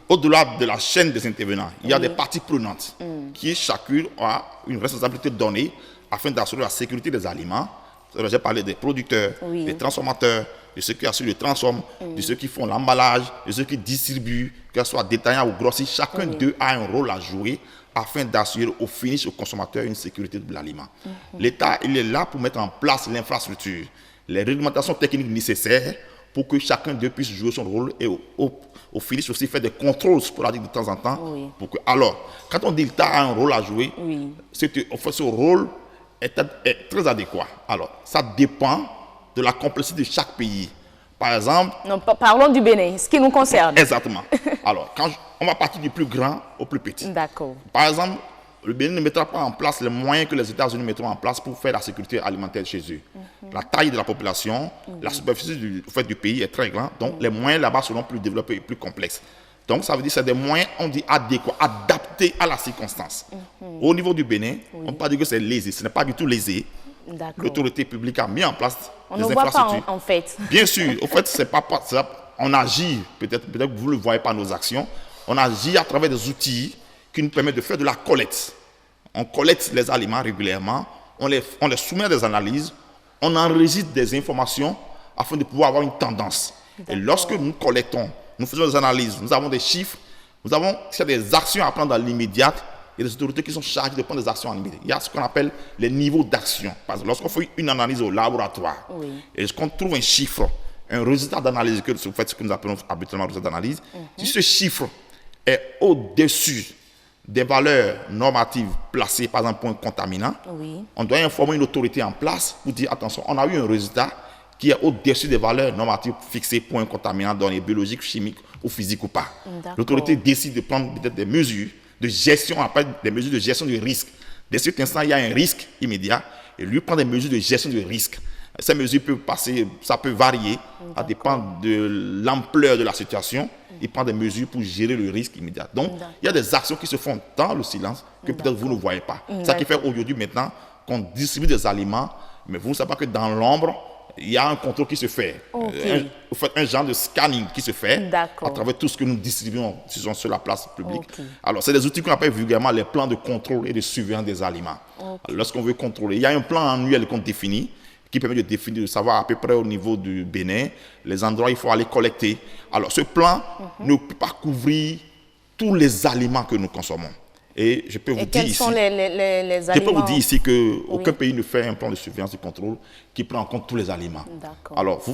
au-delà de la chaîne des intervenants, il y a des parties prenantes qui chacune a une responsabilité donnée afin d'assurer la sécurité des aliments. J'ai parlé des producteurs, des transformateurs, de ceux qui assurent le transforme, de ceux qui font l'emballage, de ceux qui distribuent, que ce soit détaillant ou grossiste. Chacun d'eux a un rôle à jouer afin d'assurer au finish, au consommateur, une sécurité de l'aliment. L'État, il est là pour mettre en place l'infrastructure, les réglementations techniques nécessaires pour que chacun d'eux puisse jouer son rôle et au finish aussi faire des contrôles sporadiques de temps en temps. Pour que, alors, quand on dit l'État a un rôle à jouer, en fait, ce rôle est très adéquat. Alors, ça dépend de la complexité de chaque pays. Par exemple... Non, parlons du Bénin, ce qui nous concerne. Exactement. Alors, on va partir du plus grand au plus petit. D'accord. Par exemple, le Bénin ne mettra pas en place les moyens que les États-Unis mettront en place pour faire la sécurité alimentaire chez eux. La taille de la population, la superficie du pays est très grande, donc les moyens là-bas seront plus développés et plus complexes. Donc, ça veut dire que c'est des moyens, on dit adéquats, adaptés à la circonstance. Au niveau du Bénin, on ne peut pas dire que c'est lésé, ce n'est pas du tout lésé. L'autorité publique a mis en place des infrastructures. On ne voit pas en fait. Bien sûr, au fait, c'est pas ça. On agit, peut-être que vous ne le voyez pas nos actions, on agit à travers des outils qui nous permettent de faire de la collecte. On collecte les aliments régulièrement, on les soumet à des analyses, on enregistre des informations afin de pouvoir avoir une tendance. Et lorsque nous collectons, nous faisons des analyses, nous avons des chiffres, nous avons s'il y a des actions à prendre dans l'immédiat. Il y a des autorités qui sont chargées de prendre des actions en immédiat. Il y a ce qu'on appelle les niveaux d'action. Parce que lorsqu'on fait une analyse au laboratoire, et qu'on trouve un chiffre, un résultat d'analyse, que vous faites ce que nous appelons habituellement résultat d'analyse, si ce chiffre est au-dessus des valeurs normatives placées, par exemple, pour un contaminant, on doit informer une autorité en place pour dire, attention, on a eu un résultat qui est au-dessus des valeurs normatives fixées pour un contaminant donné biologique, chimique ou physique ou pas. L'autorité décide de prendre peut-être des mesures de gestion, on appelle des mesures de gestion du risque. Dès cet instant, il y a un risque immédiat et lui prend des mesures de gestion du risque. Ces mesures peuvent passer, ça peut varier, ça dépend de l'ampleur de la situation. Il prend des mesures pour gérer le risque immédiat. Donc, il y a des actions qui se font dans le silence que peut-être vous ne voyez pas. C'est ça qui fait aujourd'hui maintenant qu'on distribue des aliments, mais vous ne savez pas que dans l'ombre, il y a un contrôle qui se fait. Un genre de scanning qui se fait à travers tout ce que nous distribuons sur la place publique. Alors, c'est des outils qu'on appelle vulgairement les plans de contrôle et de surveillance des aliments. Lorsqu'on veut contrôler, il y a un plan annuel qu'on définit qui permet de définir, de savoir à peu près au niveau du Bénin, les endroits où il faut aller collecter. Alors, ce plan ne peut pas couvrir tous les aliments que nous consommons. Et je peux vous dire ici, les aliments? Je peux vous dire ici qu'aucun pays ne fait un plan de surveillance et de contrôle qui prend en compte tous les aliments. Alors,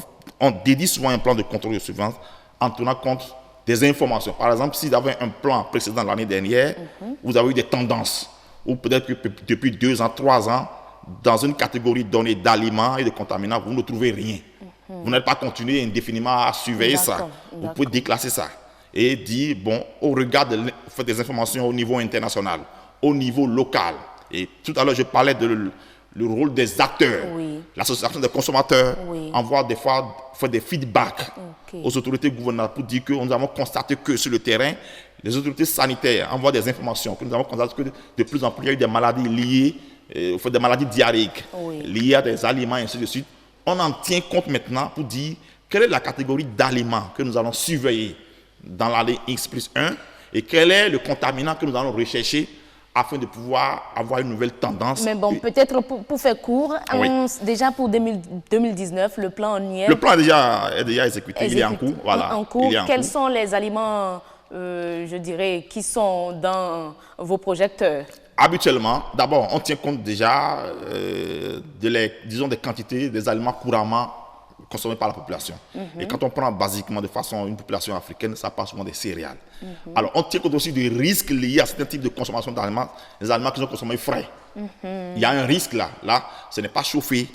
on dédie souvent un plan de contrôle et de surveillance en tenant compte des informations. Par exemple, si vous avez un plan précédent l'année dernière, vous avez eu des tendances, ou peut-être que depuis 2 ans, 3 ans, dans une catégorie donnée d'aliments et de contaminants, vous ne trouvez rien. Vous n'allez pas continuer indéfiniment à surveiller ça. Vous pouvez déclasser ça et dire, bon, au regard des informations au niveau international, au niveau local. Et tout à l'heure, je parlais de le rôle des acteurs. L'association des consommateurs envoie des fois des feedbacks aux autorités gouvernementales pour dire que nous avons constaté que sur le terrain, les autorités sanitaires envoient des informations, que nous avons constaté que de plus en plus, il y a eu des maladies liées, des maladies diarrhéiques, liées à des aliments, et ainsi de suite. On en tient compte maintenant pour dire quelle est la catégorie d'aliments que nous allons surveiller dans l'année X+1 et quel est le contaminant que nous allons rechercher afin de pouvoir avoir une nouvelle tendance. Mais bon, peut-être pour faire court, Oui. déjà pour 2019, le plan en y est. Le plan est déjà exécuté, il est en cours. Voilà, En cours, il est en quels cours. sont les aliments, je dirais, qui sont dans vos projecteurs? Habituellement, d'abord, on tient compte déjà disons des quantités des aliments couramment consommés par la population. Et quand on prend basiquement de façon une population africaine, ça passe souvent des céréales. Alors, on tient compte aussi des risques liés à certains types de consommation d'aliments, les aliments qui sont consommés frais. Il y a un risque là. Là, ce n'est pas chauffé.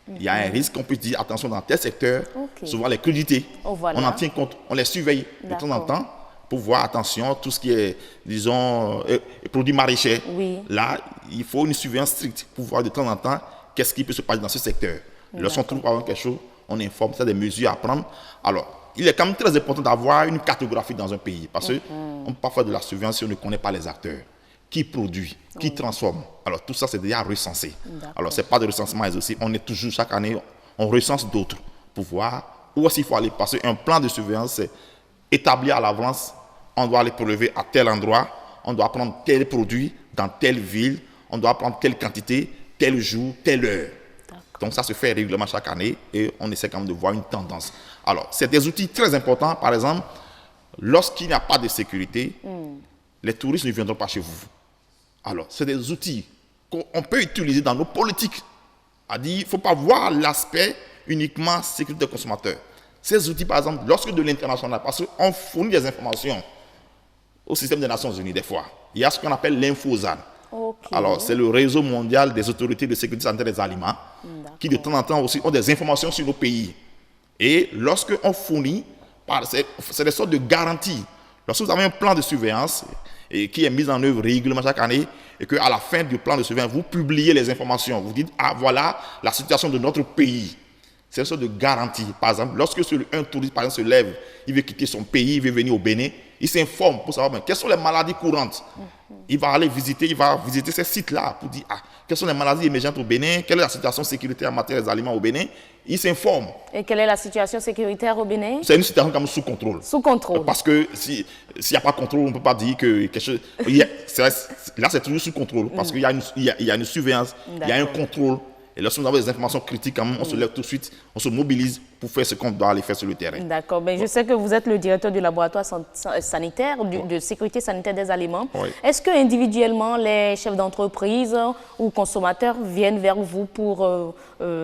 Il y a un risque, on peut dire, attention, dans tel secteur, souvent les crudités, voilà. on en tient compte, on les surveille de temps en temps pour voir, attention, tout ce qui est, disons, produits maraîchers. Oui. Là, il faut une surveillance stricte pour voir de temps en temps qu'est-ce qui peut se passer dans ce secteur. Lorsqu'on trouve par exemple quelque chose, on informe, c'est des mesures à prendre. Alors, il est quand même très important d'avoir une cartographie dans un pays parce qu'on ne peut pas faire de la surveillance si on ne connaît pas les acteurs. Qui produit, qui transforme. Alors, tout ça, c'est déjà recensé. Alors, ce n'est pas de recensement exhaustif. On est toujours, chaque année, on recense d'autres pour voir où est-ce qu'il faut aller. Parce qu'un plan de surveillance, c'est établi à l'avance. On doit les prélever à tel endroit. On doit prendre tel produit dans telle ville. On doit prendre telle quantité, tel jour, telle heure. Donc, ça se fait régulièrement chaque année et on essaie quand même de voir une tendance. Alors, c'est des outils très importants. Par exemple, lorsqu'il n'y a pas de sécurité, les touristes ne viendront pas chez vous. Alors, c'est des outils qu'on peut utiliser dans nos politiques. Il ne faut pas voir l'aspect uniquement sécurité des consommateurs. Ces outils, par exemple, lorsque de l'international, parce qu'on fournit des informations au système des Nations Unies, des fois, il y a ce qu'on appelle l'Infosan. Alors, c'est le réseau mondial des autorités de sécurité sanitaire des aliments qui, de temps en temps, aussi ont des informations sur nos pays. Et lorsqu'on fournit, c'est des sortes de garanties. Lorsque vous avez un plan de surveillance et qui est mis en œuvre régulièrement chaque année et qu'à la fin du plan de surveillance, vous publiez les informations. Vous dites, voilà la situation de notre pays. C'est une sorte de garantie. Par exemple, lorsque un touriste par exemple, se lève, il veut quitter son pays, il veut venir au Bénin, il s'informe pour savoir quelles sont les maladies courantes. Il va visiter ces sites-là pour dire quelles sont les maladies émergentes au Bénin, quelle est la situation sécuritaire en matière des aliments au Bénin. Il s'informe. Et quelle est la situation sécuritaire au Bénin? C'est une situation quand même sous contrôle. Sous contrôle. Parce que s'il n'y a pas de contrôle, on ne peut pas dire que quelque chose. Là, c'est toujours sous contrôle. Parce qu'il y a une surveillance, il y a un contrôle. Et lorsque nous avons des informations critiques, quand même, on se lève tout de suite, on se mobilise pour faire ce qu'on doit aller faire sur le terrain. D'accord. Mais je sais que vous êtes le directeur du laboratoire sanitaire, de sécurité sanitaire des aliments. Oui. Est-ce que individuellement, les chefs d'entreprise ou consommateurs viennent vers vous pour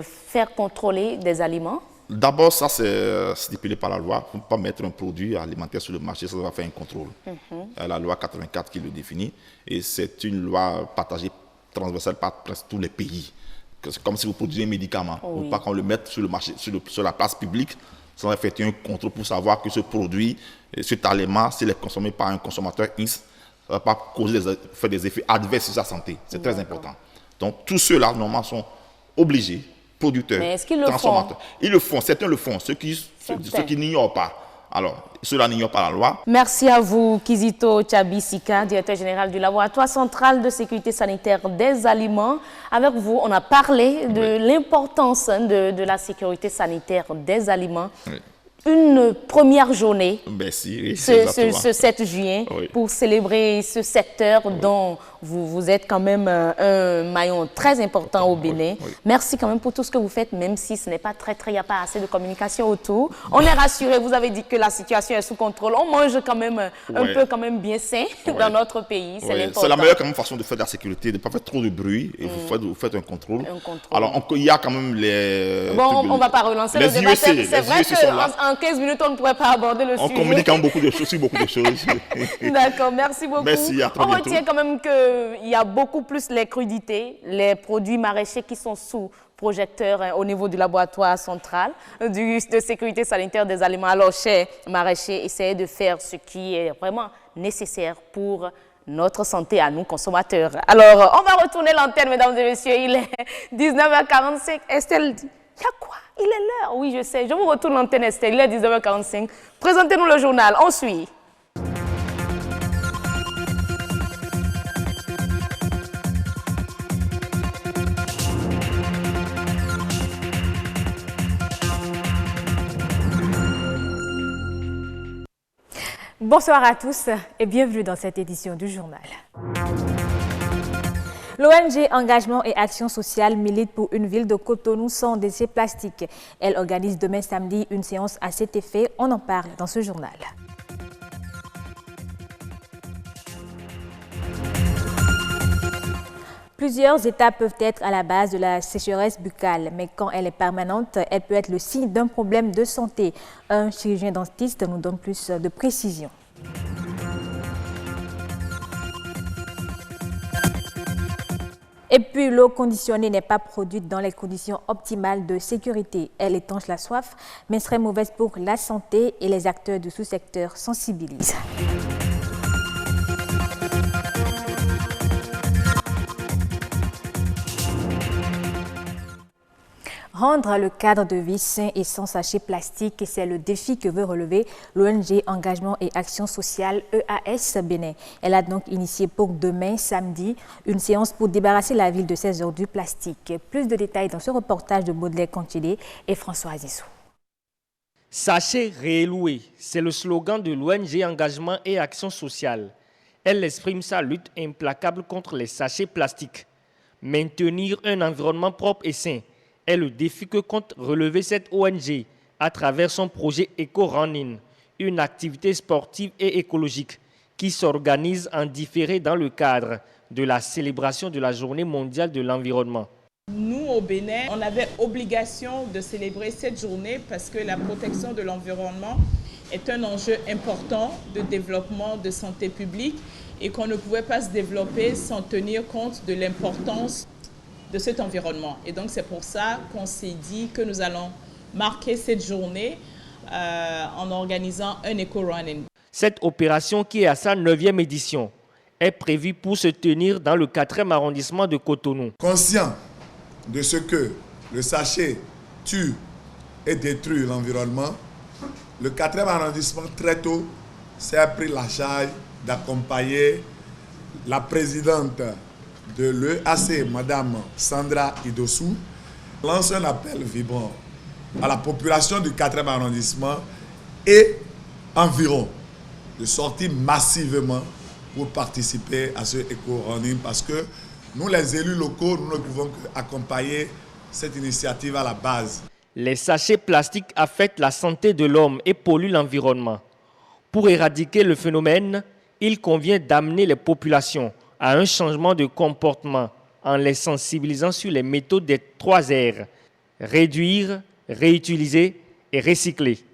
faire contrôler des aliments? D'abord, ça c'est stipulé par la loi. On ne peut pas mettre un produit alimentaire sur le marché sans avoir fait un contrôle. La loi 84 qui le définit. Et c'est une loi partagée transversale par presque tous les pays. C'est comme si vous produisez un médicament. On ne peut pas qu'on le mette sur le marché, sur la place publique, sans effectuer un contrôle pour savoir que ce produit, cet aliment, s'il est consommé par un consommateur X, ça ne va pas faire des effets adverses sur sa santé. C'est très important. Donc, tous ceux-là, normalement, sont obligés, producteurs, transformateurs. Ils le font, certains le font, ceux qui n'ignorent pas. Alors, ceux-là n'ignorent pas la loi. Merci à vous, Kizito Tchabisika, directeur général du laboratoire central de sécurité sanitaire des aliments. Avec vous, on a parlé de l'importance de la sécurité sanitaire des aliments. Une première journée, ce 7 juin, pour célébrer ce secteur dont vous êtes quand même un maillon très important au Bénin. Merci quand même pour tout ce que vous faites, même si ce n'est pas il n'y a pas assez de communication autour. On est rassuré, vous avez dit que la situation est sous contrôle. On mange quand même un peu quand même bien sain dans notre pays. C'est la meilleure quand même façon de faire de la sécurité, de ne pas faire trop de bruit. Et vous faites un contrôle. Alors, il y a quand même les... Bon, on ne va pas relancer le débat. C'est vrai qu'en 15 minutes, on ne pourrait pas aborder le sujet. On communique quand même beaucoup de choses. D'accord, merci beaucoup. Merci, à très bientôt. On retient quand même qu'il y a beaucoup plus les crudités, les produits maraîchers qui sont sous projecteur au niveau du laboratoire central de sécurité sanitaire des aliments. Alors, chers maraîchers, essayez de faire ce qui est vraiment nécessaire pour notre santé à nous, consommateurs. Alors, on va retourner l'antenne, mesdames et messieurs. Il est 19h45. Estelle dit, il y a quoi? Il est l'heure. Oui, je sais. Je vous retourne l'antenne, Estelle. Il est 19h45. Présentez-nous le journal. On suit. Bonsoir à tous et bienvenue dans cette édition du journal. L'ONG Engagement et Action Sociale milite pour une ville de Cotonou sans déchets plastiques. Elle organise demain samedi une séance à cet effet. On en parle dans ce journal. Plusieurs étapes peuvent être à la base de la sécheresse buccale, mais quand elle est permanente, elle peut être le signe d'un problème de santé. Un chirurgien dentiste nous donne plus de précisions. Et puis, l'eau conditionnée n'est pas produite dans les conditions optimales de sécurité. Elle étanche la soif, mais serait mauvaise pour la santé et les acteurs du sous-secteur sensibilisent. Rendre le cadre de vie sain et sans sachets plastiques, c'est le défi que veut relever l'ONG Engagement et Action Sociale EAS Bénin. Elle a donc initié pour demain, samedi, une séance pour débarrasser la ville de ses ordures plastiques. Plus de détails dans ce reportage de Baudelaire Cantilé et François Azissou. Sachez réélouer, c'est le slogan de l'ONG Engagement et Action Sociale. Elle exprime sa lutte implacable contre les sachets plastiques. Maintenir un environnement propre et sain est le défi que compte relever cette ONG à travers son projet Eco-Running, une activité sportive et écologique qui s'organise en différé dans le cadre de la célébration de la Journée mondiale de l'environnement. Nous, au Bénin, on avait obligation de célébrer cette journée parce que la protection de l'environnement est un enjeu important de développement de santé publique et qu'on ne pouvait pas se développer sans tenir compte de l'importance de cet environnement. Et donc, c'est pour ça qu'on s'est dit que nous allons marquer cette journée en organisant un Eco-Running. Cette opération, qui est à sa 9e édition, est prévue pour se tenir dans le 4e arrondissement de Cotonou. Conscient de ce que le sachet tue et détruit l'environnement, le 4e arrondissement, très tôt, s'est pris la charge d'accompagner la présidente de l'EAC, Madame Sandra Idossou, lance un appel vibrant à la population du 4e arrondissement et environ de sortir massivement pour participer à ce Eco-Running parce que nous, les élus locaux, nous ne pouvons qu'accompagner cette initiative à la base. Les sachets plastiques affectent la santé de l'homme et polluent l'environnement. Pour éradiquer le phénomène, il convient d'amener les populations à un changement de comportement en les sensibilisant sur les méthodes des 3 R, réduire, réutiliser et recycler.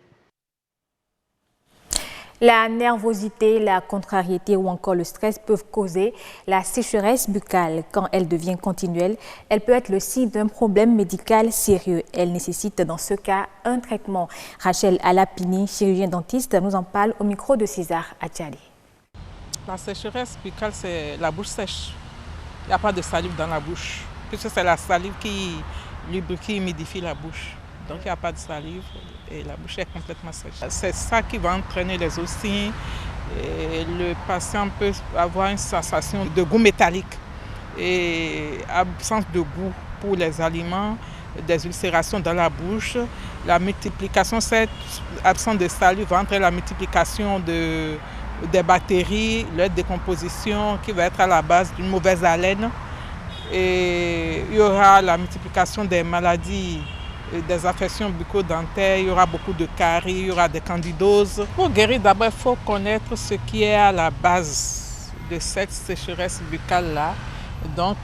La nervosité, la contrariété ou encore le stress peuvent causer la sécheresse buccale. Quand elle devient continuelle, elle peut être le signe d'un problème médical sérieux. Elle nécessite dans ce cas un traitement. Rachel Alapini, chirurgien dentiste, nous en parle au micro de César Attiali. La sécheresse buccale, c'est la bouche sèche. Il n'y a pas de salive dans la bouche, puisque c'est la salive qui lubrifie, humidifie la bouche. Donc il n'y a pas de salive et la bouche est complètement sèche. C'est ça qui va entraîner les oscilles. Et le patient peut avoir une sensation de goût métallique et absence de goût pour les aliments, des ulcérations dans la bouche. La multiplication, cette absence de salive va entraîner la multiplication des bactéries, leur décomposition qui va être à la base d'une mauvaise haleine. Et il y aura la multiplication des maladies, des affections bucco-dentaires, il y aura beaucoup de caries, il y aura des candidoses. Pour guérir, d'abord, il faut connaître ce qui est à la base de cette sécheresse buccale-là. Donc,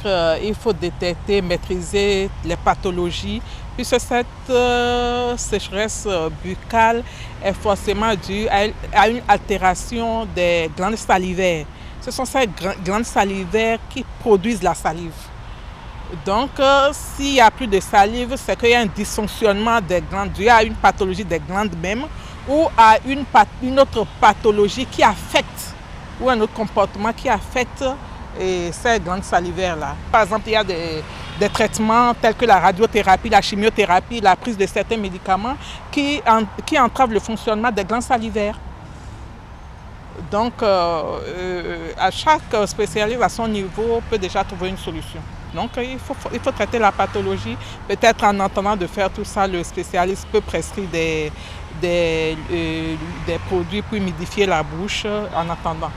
il faut détecter, maîtriser les pathologies, puisque cette sécheresse buccale est forcément due à une altération des glandes salivaires. Ce sont ces glandes salivaires qui produisent la salive. Donc, s'il n'y a plus de salive, c'est qu'il y a un dysfonctionnement des glandes, dû à une pathologie des glandes même, ou à une autre pathologie qui affecte, ou un autre comportement qui affecte ces glandes salivaires-là. Par exemple, il y a des traitements tels que la radiothérapie, la chimiothérapie, la prise de certains médicaments qui entravent le fonctionnement des glandes salivaires. Donc, à chaque spécialiste à son niveau peut déjà trouver une solution. Donc, il faut traiter la pathologie. Peut-être en entendant de faire tout ça, le spécialiste peut prescrire des produits pour humidifier la bouche en attendant.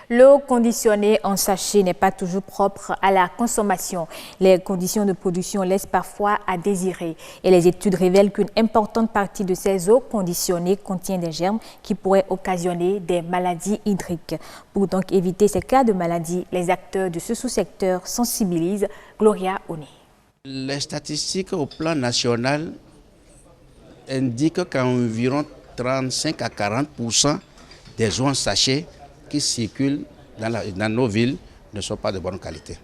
L'eau conditionnée en sachet n'est pas toujours propre à la consommation. Les conditions de production laissent parfois à désirer. Et les études révèlent qu'une importante partie de ces eaux conditionnées contient des germes qui pourraient occasionner des maladies hydriques. Pour donc éviter ces cas de maladies, les acteurs de ce sous-secteur sensibilisent. Gloria Oni. Les statistiques au plan national indiquent qu'environ 35 à 40% des eaux en sachet qui circulent dans nos villes ne sont pas de bonne qualité.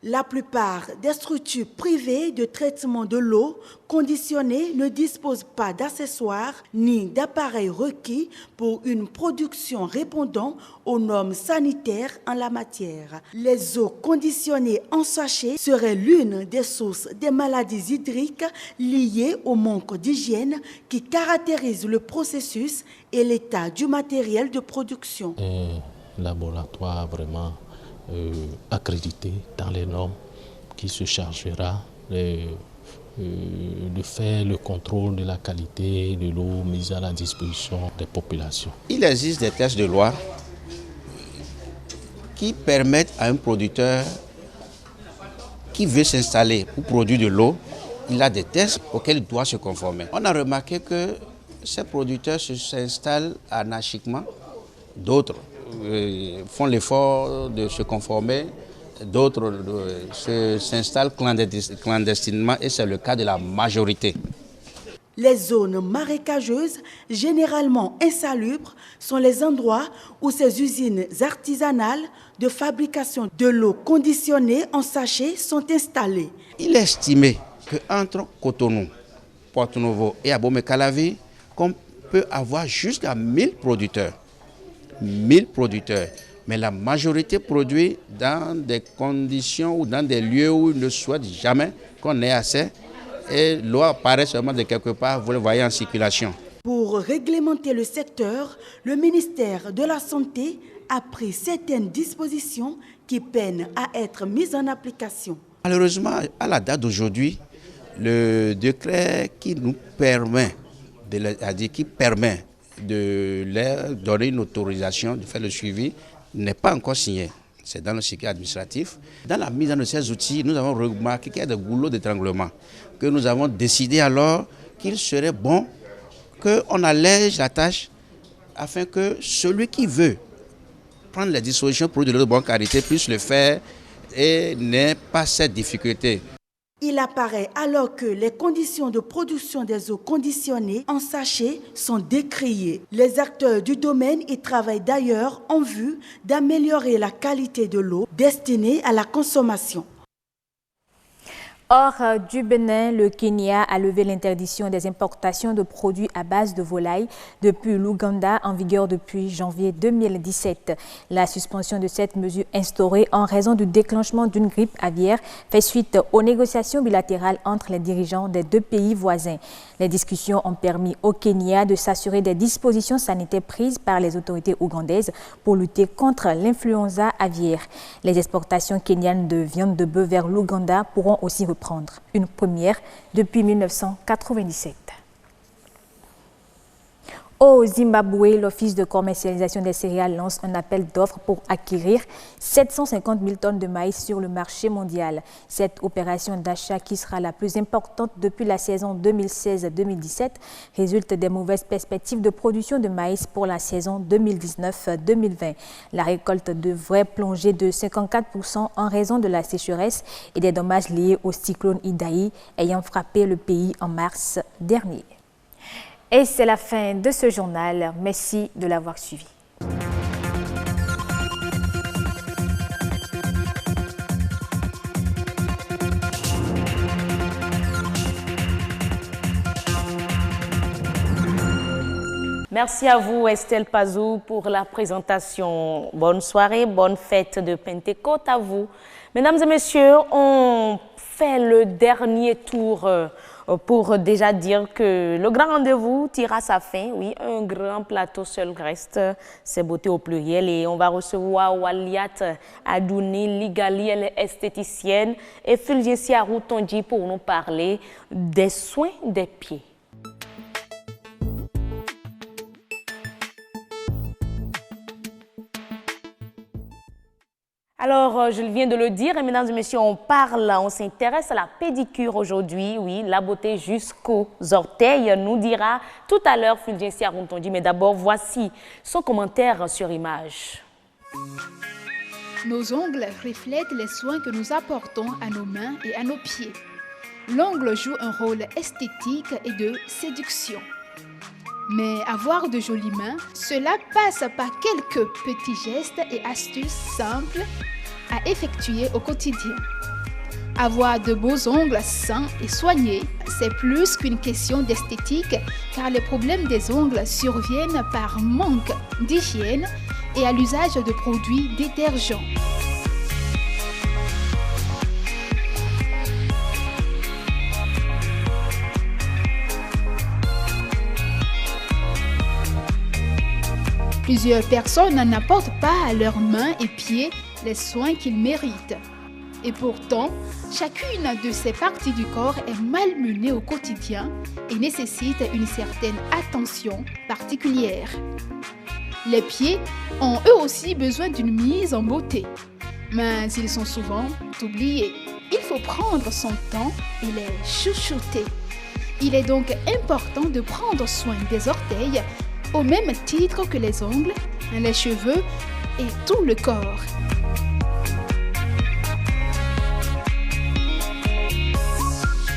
La plupart des structures privées de traitement de l'eau conditionnée ne disposent pas d'accessoires ni d'appareils requis pour une production répondant aux normes sanitaires en la matière. Les eaux conditionnées en sachet seraient l'une des sources des maladies hydriques liées au manque d'hygiène qui caractérise le processus et l'état du matériel de production. Un laboratoire vraiment accrédité dans les normes qui se chargera de faire le contrôle de la qualité de l'eau mise à la disposition des populations. Il existe des tests de loi qui permettent à un producteur qui veut s'installer pour produire de l'eau, il a des tests auxquels il doit se conformer. On a remarqué que ces producteurs s'installent anarchiquement, d'autres font l'effort de se conformer, d'autres s'installent clandestinement et c'est le cas de la majorité. Les zones marécageuses, généralement insalubres, sont les endroits où ces usines artisanales de fabrication de l'eau conditionnée en sachet sont installées. Il est estimé qu'entre Cotonou, Porto-Novo et Abomey-Calavi, qu'on peut avoir jusqu'à 1000 producteurs. 1000 producteurs, mais la majorité produit dans des conditions ou dans des lieux où ils ne souhaitent jamais qu'on ait assez et l'eau apparaît seulement de quelque part, vous le voyez en circulation. Pour réglementer le secteur, le ministère de la Santé a pris certaines dispositions qui peinent à être mises en application. Malheureusement, à la date d'aujourd'hui, le décret qui nous permet de leur donner une autorisation de faire le suivi n'est pas encore signé. C'est dans le circuit administratif. Dans la mise en œuvre de ces outils, nous avons remarqué qu'il y a des goulots d'étranglement, que nous avons décidé alors qu'il serait bon qu'on allège la tâche afin que celui qui veut prendre les dispositions pour de l'eau de bonne qualité puisse le faire et n'ait pas cette difficulté. Il apparaît alors que les conditions de production des eaux conditionnées en sachet sont décriées. Les acteurs du domaine y travaillent d'ailleurs en vue d'améliorer la qualité de l'eau destinée à la consommation. Hors du Bénin, le Kenya a levé l'interdiction des importations de produits à base de volaille depuis l'Ouganda, en vigueur depuis janvier 2017. La suspension de cette mesure instaurée en raison du déclenchement d'une grippe aviaire fait suite aux négociations bilatérales entre les dirigeants des deux pays voisins. Les discussions ont permis au Kenya de s'assurer des dispositions sanitaires prises par les autorités ougandaises pour lutter contre l'influenza aviaire. Les exportations kenyanes de viande de bœuf vers l'Ouganda pourront aussi reprendre. Une première depuis 1997. Au Zimbabwe, l'Office de commercialisation des céréales lance un appel d'offres pour acquérir 750 000 tonnes de maïs sur le marché mondial. Cette opération d'achat, qui sera la plus importante depuis la saison 2016-2017, résulte des mauvaises perspectives de production de maïs pour la saison 2019-2020. La récolte devrait plonger de 54% en raison de la sécheresse et des dommages liés au cyclone Idai ayant frappé le pays en mars dernier. Et c'est la fin de ce journal. Merci de l'avoir suivi. Merci à vous, Estelle Pazou, pour la présentation. Bonne soirée, bonne fête de Pentecôte à vous. Mesdames et messieurs, on fait le dernier tour pour déjà dire que le grand rendez-vous tire à sa fin. Oui, un grand plateau seul reste, c'est beauté au pluriel. Et on va recevoir Waliat Adouni Ligali, elle est esthéticienne, et Fulgessia Routondi pour nous parler des soins des pieds. Alors, je viens de le dire, et mesdames et messieurs, on s'intéresse à la pédicure aujourd'hui, oui, la beauté jusqu'aux orteils, nous dira tout à l'heure Fulgensia Runtondi, mais d'abord, voici son commentaire sur image. Nos ongles reflètent les soins que nous apportons à nos mains et à nos pieds. L'ongle joue un rôle esthétique et de séduction. Mais avoir de jolies mains, cela passe par quelques petits gestes et astuces simples à effectuer au quotidien. Avoir de beaux ongles sains et soignés, c'est plus qu'une question d'esthétique, car les problèmes des ongles surviennent par manque d'hygiène et à l'usage de produits détergents. Plusieurs personnes n'apportent pas à leurs mains et pieds les soins qu'ils méritent. Et pourtant, chacune de ces parties du corps est malmenée au quotidien et nécessite une certaine attention particulière. Les pieds ont eux aussi besoin d'une mise en beauté, mais ils sont souvent oubliés. Il faut prendre son temps et les chouchouter. Il est donc important de prendre soin des orteils au même titre que les ongles, les cheveux et tout le corps.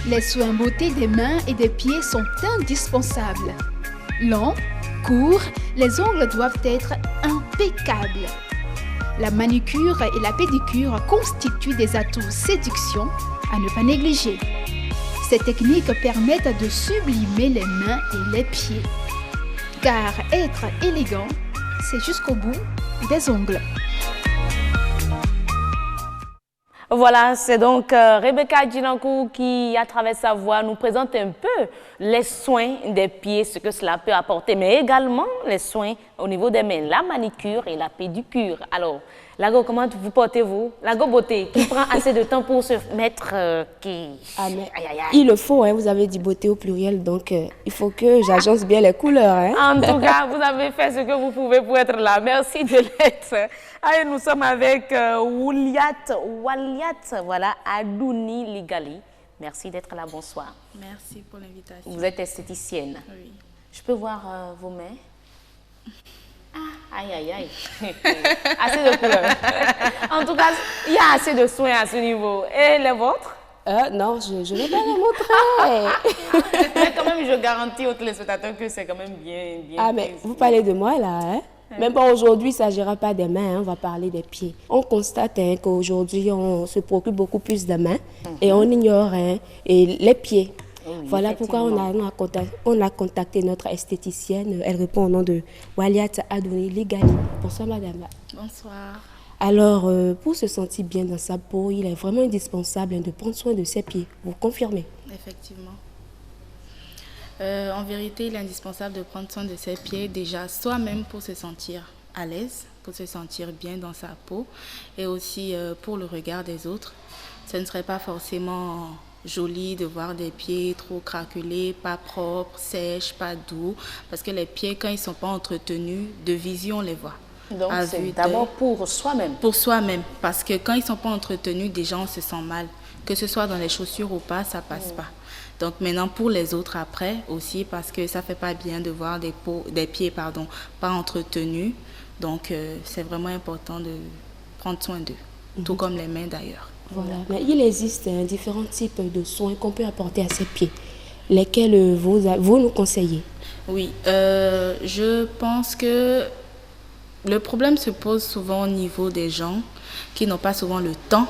Les soins beauté des mains et des pieds sont indispensables. Longs, courts, les ongles doivent être impeccables. La manucure et la pédicure constituent des atouts séduction à ne pas négliger. Ces techniques permettent de sublimer les mains et les pieds. Car être élégant, c'est jusqu'au bout des ongles. Voilà, c'est donc Rebecca Djinankou qui, à travers sa voix, nous présente un peu les soins des pieds, ce que cela peut apporter, mais également les soins au niveau des mains, la manicure et la pédicure. Alors, Lago, comment vous portez-vous? Lago Beauté, qui prend assez de temps pour se mettre... Ah, mais il le faut, hein, vous avez dit beauté au pluriel, donc il faut que j'agence bien les couleurs. Hein. En tout cas, vous avez fait ce que vous pouvez pour être là. Merci de l'être. Allez, nous sommes avec Waliat, voilà, Adouni Ligali. Merci d'être là, bonsoir. Merci pour l'invitation. Vous êtes esthéticienne. Oui. Je peux voir vos mains? Aïe, aïe, aïe. Assez de couleurs. En tout cas, il y a assez de soins à ce niveau. Et les vôtres? Non, je ne vais pas les montrer. Mais quand même, je garantis aux téléspectateurs que c'est quand même bien. Ah, mais vous parlez de moi là, hein? Même pas aujourd'hui, il ne s'agira pas des mains, hein, on va parler des pieds. On constate hein, qu'aujourd'hui, on se préoccupe beaucoup plus des mains et on ignore hein, et les pieds. Oui, voilà pourquoi on a contacté notre esthéticienne. Elle répond au nom de Waliat Adouni Ligali. Bonsoir madame. Bonsoir. Alors, pour se sentir bien dans sa peau, il est vraiment indispensable de prendre soin de ses pieds. Vous confirmez? Effectivement. En vérité, il est indispensable de prendre soin de ses pieds déjà soi-même pour se sentir à l'aise, pour se sentir bien dans sa peau et aussi pour le regard des autres. Ce ne serait pas forcément joli de voir des pieds trop craquelés, pas propres, sèches, pas doux, parce que les pieds, quand ils ne sont pas entretenus, de visu, on les voit. Donc c'est d'abord pour soi-même. Pour soi-même, parce que quand ils ne sont pas entretenus, déjà on se sent mal. Que ce soit dans les chaussures ou pas, ça ne passe pas. Donc maintenant pour les autres après aussi, parce que ça ne fait pas bien de voir des pieds pas entretenus. Donc c'est vraiment important de prendre soin d'eux, tout comme les mains d'ailleurs. Voilà. Mais il existe différents types de soins qu'on peut apporter à ses pieds, lesquels vous nous conseillez? Oui, je pense que le problème se pose souvent au niveau des gens qui n'ont pas souvent le temps,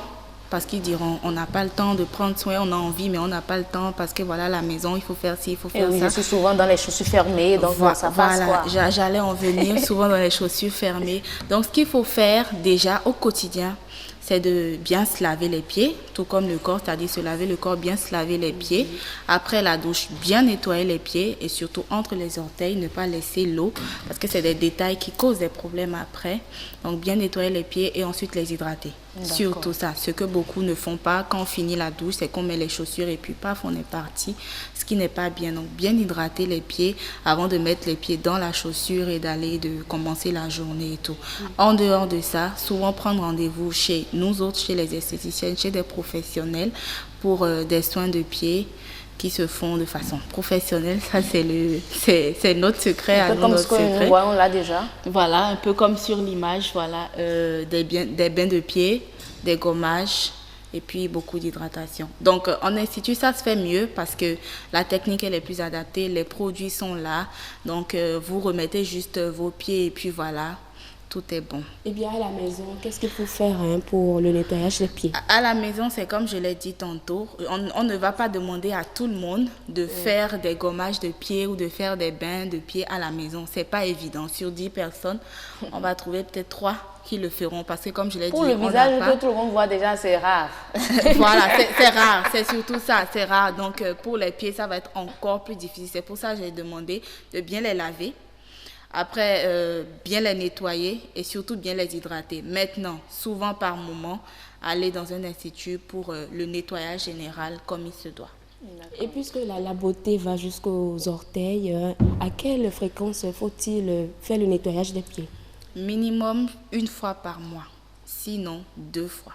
parce qu'ils diront on n'a pas le temps de prendre soin, on a envie mais on n'a pas le temps parce que voilà la maison, il faut faire ci, il faut faire ça. Je suis souvent dans les chaussures fermées, donc ça passe quoi. J'allais en venir souvent dans les chaussures fermées. Donc ce qu'il faut faire déjà au quotidien, c'est de bien se laver les pieds, tout comme le corps, c'est-à-dire se laver le corps, bien se laver les pieds. Après la douche, bien nettoyer les pieds et surtout entre les orteils, ne pas laisser l'eau parce que c'est des détails qui causent des problèmes après. Donc bien nettoyer les pieds et ensuite les hydrater. Surtout ça, ce que beaucoup ne font pas quand on finit la douche, c'est qu'on met les chaussures et puis paf, on est parti, ce qui n'est pas bien. Donc bien hydrater les pieds avant de mettre les pieds dans la chaussure et d'aller commencer la journée et tout. En dehors de ça, souvent prendre rendez-vous chez chez nous autres, chez les esthéticiennes, chez des professionnels pour des soins de pied qui se font de façon professionnelle. Ça, c'est notre secret. Un peu comme ce que nous voyons là déjà. Voilà, un peu comme sur l'image, voilà, des bains de pied, des gommages et puis beaucoup d'hydratation. Donc, en institut, ça se fait mieux parce que la technique, elle est plus adaptée, les produits sont là. Donc, vous remettez juste vos pieds et puis voilà. Tout est bon. Et bien à la maison, qu'est-ce qu'il faut faire pour le nettoyage des pieds? À la maison, c'est comme je l'ai dit tantôt, on ne va pas demander à tout le monde de faire des gommages de pieds ou de faire des bains de pieds à la maison. C'est pas évident. Sur 10 personnes, on va trouver peut-être 3 qui le feront parce que comme je l'ai dit, pour le visage que tout le monde voit déjà, c'est rare. Voilà, c'est rare. C'est surtout ça, c'est rare. Donc pour les pieds, ça va être encore plus difficile. C'est pour ça que j'ai demandé de bien les laver. Après, bien les nettoyer et surtout bien les hydrater. Maintenant, souvent par moment, aller dans un institut pour le nettoyage général comme il se doit. Et puisque la beauté va jusqu'aux orteils, à quelle fréquence faut-il faire le nettoyage des pieds? Minimum 1 fois par mois, sinon 2 fois.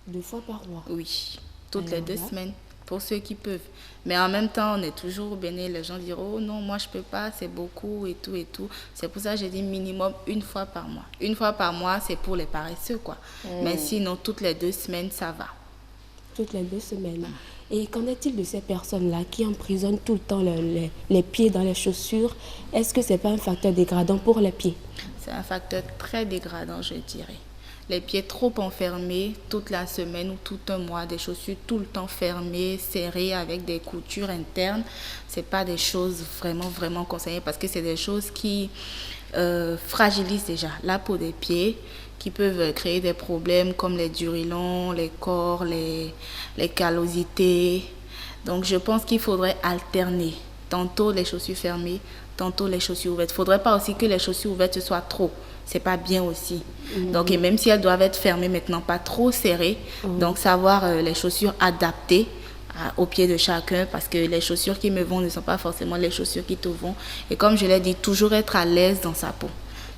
2 fois par mois? Oui, toutes les 2 semaines. Pour ceux qui peuvent. Mais en même temps, on est toujours béni. Les gens diront, oh non, moi je peux pas, c'est beaucoup et tout et tout. C'est pour ça que j'ai dit minimum 1 fois par mois. 1 fois par mois, c'est pour les paresseux, quoi. Mais sinon, toutes les 2 semaines, ça va. Toutes les 2 semaines. Et qu'en est-il de ces personnes-là qui emprisonnent tout le temps les pieds dans les chaussures? Est-ce que c'est pas un facteur dégradant pour les pieds? C'est un facteur très dégradant, je dirais. Les pieds trop enfermés toute la semaine ou tout un mois, des chaussures tout le temps fermées, serrées avec des coutures internes, c'est pas des choses vraiment conseillées parce que c'est des choses qui fragilisent déjà la peau des pieds, qui peuvent créer des problèmes comme les durilons, les cors, les callosités. Donc je pense qu'il faudrait alterner tantôt les chaussures fermées, tantôt les chaussures ouvertes. Il ne faudrait pas aussi que les chaussures ouvertes ce soient trop. C'est pas bien aussi. Donc, et même si elles doivent être fermées maintenant, pas trop serrées. Donc, savoir les chaussures adaptées au pied de chacun parce que les chaussures qui me vont ne sont pas forcément les chaussures qui te vont. Et comme je l'ai dit, toujours être à l'aise dans sa peau.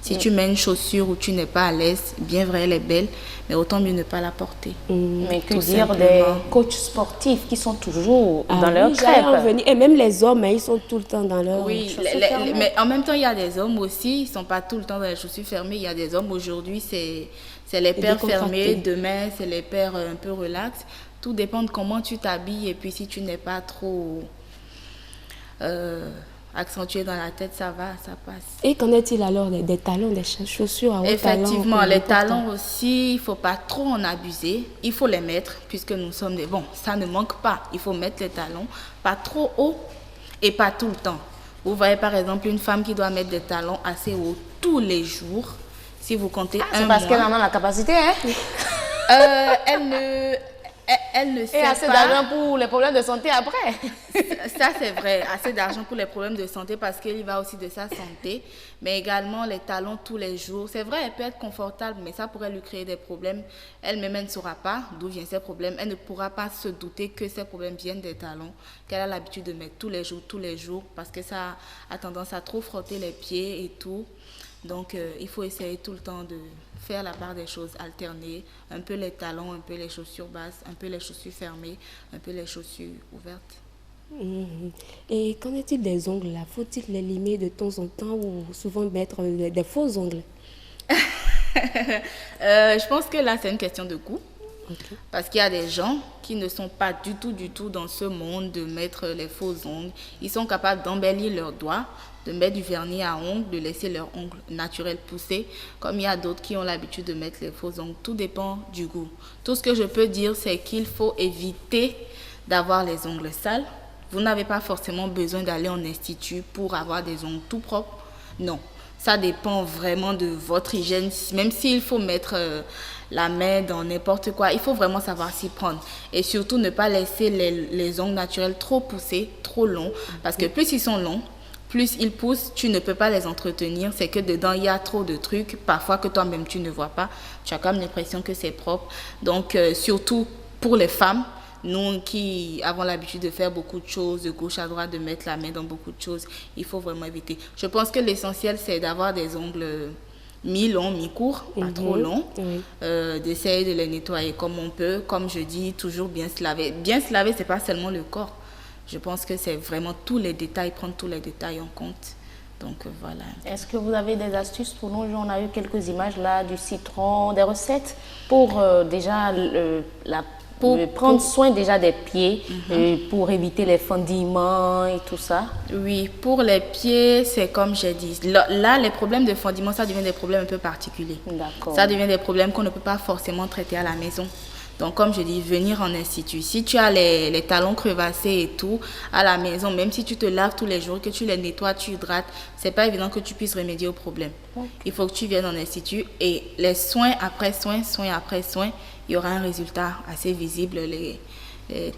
Si tu mets une chaussure où tu n'es pas à l'aise, bien vrai, elle est belle, mais autant mieux ne pas la porter. Mais que dire des coachs sportifs qui sont toujours dans leur crêpe. Et même les hommes, ils sont tout le temps dans leur chaussures fermées. Mais en même temps, il y a des hommes aussi, ils ne sont pas tout le temps dans les chaussures fermées. Il y a des hommes aujourd'hui, c'est les paires fermées, demain, c'est les paires un peu relax. Tout dépend de comment tu t'habilles et puis si tu n'es pas trop... accentué dans la tête, ça va, ça passe. Et qu'en est-il alors des talons, des chaussures à haut talon? Effectivement, les talons aussi, il ne faut pas trop en abuser. Il faut les mettre, puisque nous sommes des... Bon, ça ne manque pas. Il faut mettre les talons, pas trop haut et pas tout le temps. Vous voyez par exemple une femme qui doit mettre des talons assez hauts tous les jours. Si vous comptez un mois... C'est parce qu'elle en a la capacité, hein? Elle ne sait pas. Et assez d'argent pour les problèmes de santé après. Ça, c'est vrai. Assez d'argent pour les problèmes de santé parce qu'il y va aussi de sa santé. Mais également, les talons tous les jours. C'est vrai, elle peut être confortable, mais ça pourrait lui créer des problèmes. Elle-même, elle ne saura pas d'où viennent ces problèmes. Elle ne pourra pas se douter que ces problèmes viennent des talons qu'elle a l'habitude de mettre tous les jours, parce que ça a tendance à trop frotter les pieds et tout. Donc, il faut essayer tout le temps de faire la part des choses, alterner un peu les talons, un peu les chaussures basses, un peu les chaussures fermées, un peu les chaussures ouvertes. Et qu'en est-il des ongles là? Faut-il les limer de temps en temps ou souvent mettre des faux ongles? Je pense que là, c'est une question de goût. Okay. Parce qu'il y a des gens qui ne sont pas du tout dans ce monde de mettre les faux ongles. Ils sont capables d'embellir leurs doigts, de mettre du vernis à ongles, de laisser leurs ongles naturels pousser, comme il y a d'autres qui ont l'habitude de mettre les faux ongles. Tout dépend du goût. Tout ce que je peux dire, c'est qu'il faut éviter d'avoir les ongles sales. Vous n'avez pas forcément besoin d'aller en institut pour avoir des ongles tout propres. Non, ça dépend vraiment de votre hygiène. Même s'il faut mettre la main dans n'importe quoi, il faut vraiment savoir s'y prendre. Et surtout, ne pas laisser les ongles naturels trop poussés, trop longs. Parce que plus ils sont longs, plus ils poussent, tu ne peux pas les entretenir. C'est que dedans, il y a trop de trucs, parfois que toi-même, tu ne vois pas. Tu as quand même l'impression que c'est propre. Donc, surtout pour les femmes, nous qui avons l'habitude de faire beaucoup de choses, de gauche à droite, de mettre la main dans beaucoup de choses, il faut vraiment éviter. Je pense que l'essentiel, c'est d'avoir des ongles mi-long, mi-court, pas trop long. D'essayer de les nettoyer comme on peut. Comme je dis, toujours bien se laver. Bien se laver, ce n'est pas seulement le corps. Je pense que c'est vraiment tous les détails, prendre tous les détails en compte. Donc voilà. Est-ce que vous avez des astuces pour nous? On a eu quelques images là du citron, des recettes pour déjà prendre soin déjà des pieds, pour éviter les fendillements et tout ça. Oui, pour les pieds, c'est comme j'ai dit. Là, les problèmes de fendillement, ça devient des problèmes un peu particuliers. D'accord. Ça devient des problèmes qu'on ne peut pas forcément traiter à la maison. Donc, comme je dis, venir en institut. Si tu as les talons crevassés et tout, à la maison, même si tu te laves tous les jours, que tu les nettoies, tu hydrates, c'est pas évident que tu puisses remédier au problème. Okay. Il faut que tu viennes en institut et les soins après soins, il y aura un résultat assez visible. Les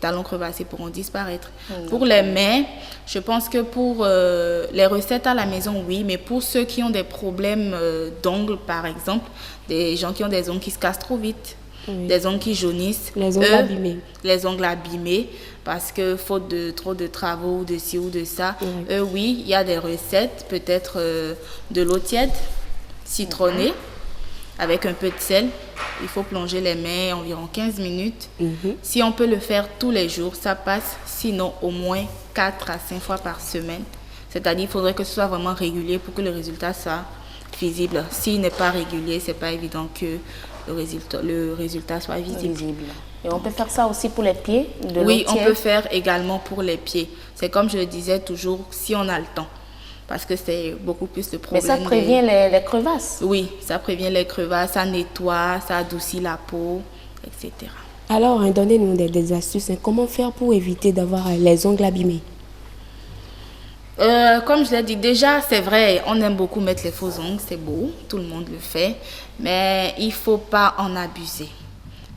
talons crevassés pourront disparaître. Pour les mains, je pense que pour les recettes à la maison, oui, mais pour ceux qui ont des problèmes d'ongles, par exemple, des gens qui ont des ongles qui se cassent trop vite, des ongles qui jaunissent, les ongles abîmés. Les ongles abîmés, parce que faute de trop de travaux ou de ci ou de ça, oui, il y a des recettes, peut-être de l'eau tiède, citronnée, avec un peu de sel. Il faut plonger les mains environ 15 minutes. Si on peut le faire tous les jours, ça passe, sinon au moins 4 à 5 fois par semaine. C'est-à-dire qu'il faudrait que ce soit vraiment régulier pour que le résultat soit visible. S'il n'est pas régulier, ce n'est pas évident que le résultat soit visible. Et on peut faire ça aussi pour les pieds? Oui, on peut faire également pour les pieds. C'est comme je le disais toujours, si on a le temps. Parce que c'est beaucoup plus le problème. Mais ça prévient les crevasses? Oui, ça prévient les crevasses, ça nettoie, ça adoucit la peau, etc. Alors, donnez-nous des astuces. Comment faire pour éviter d'avoir les ongles abîmés? Comme je l'ai dit, déjà, c'est vrai, on aime beaucoup mettre les faux ongles, c'est beau, tout le monde le fait, mais il ne faut pas en abuser.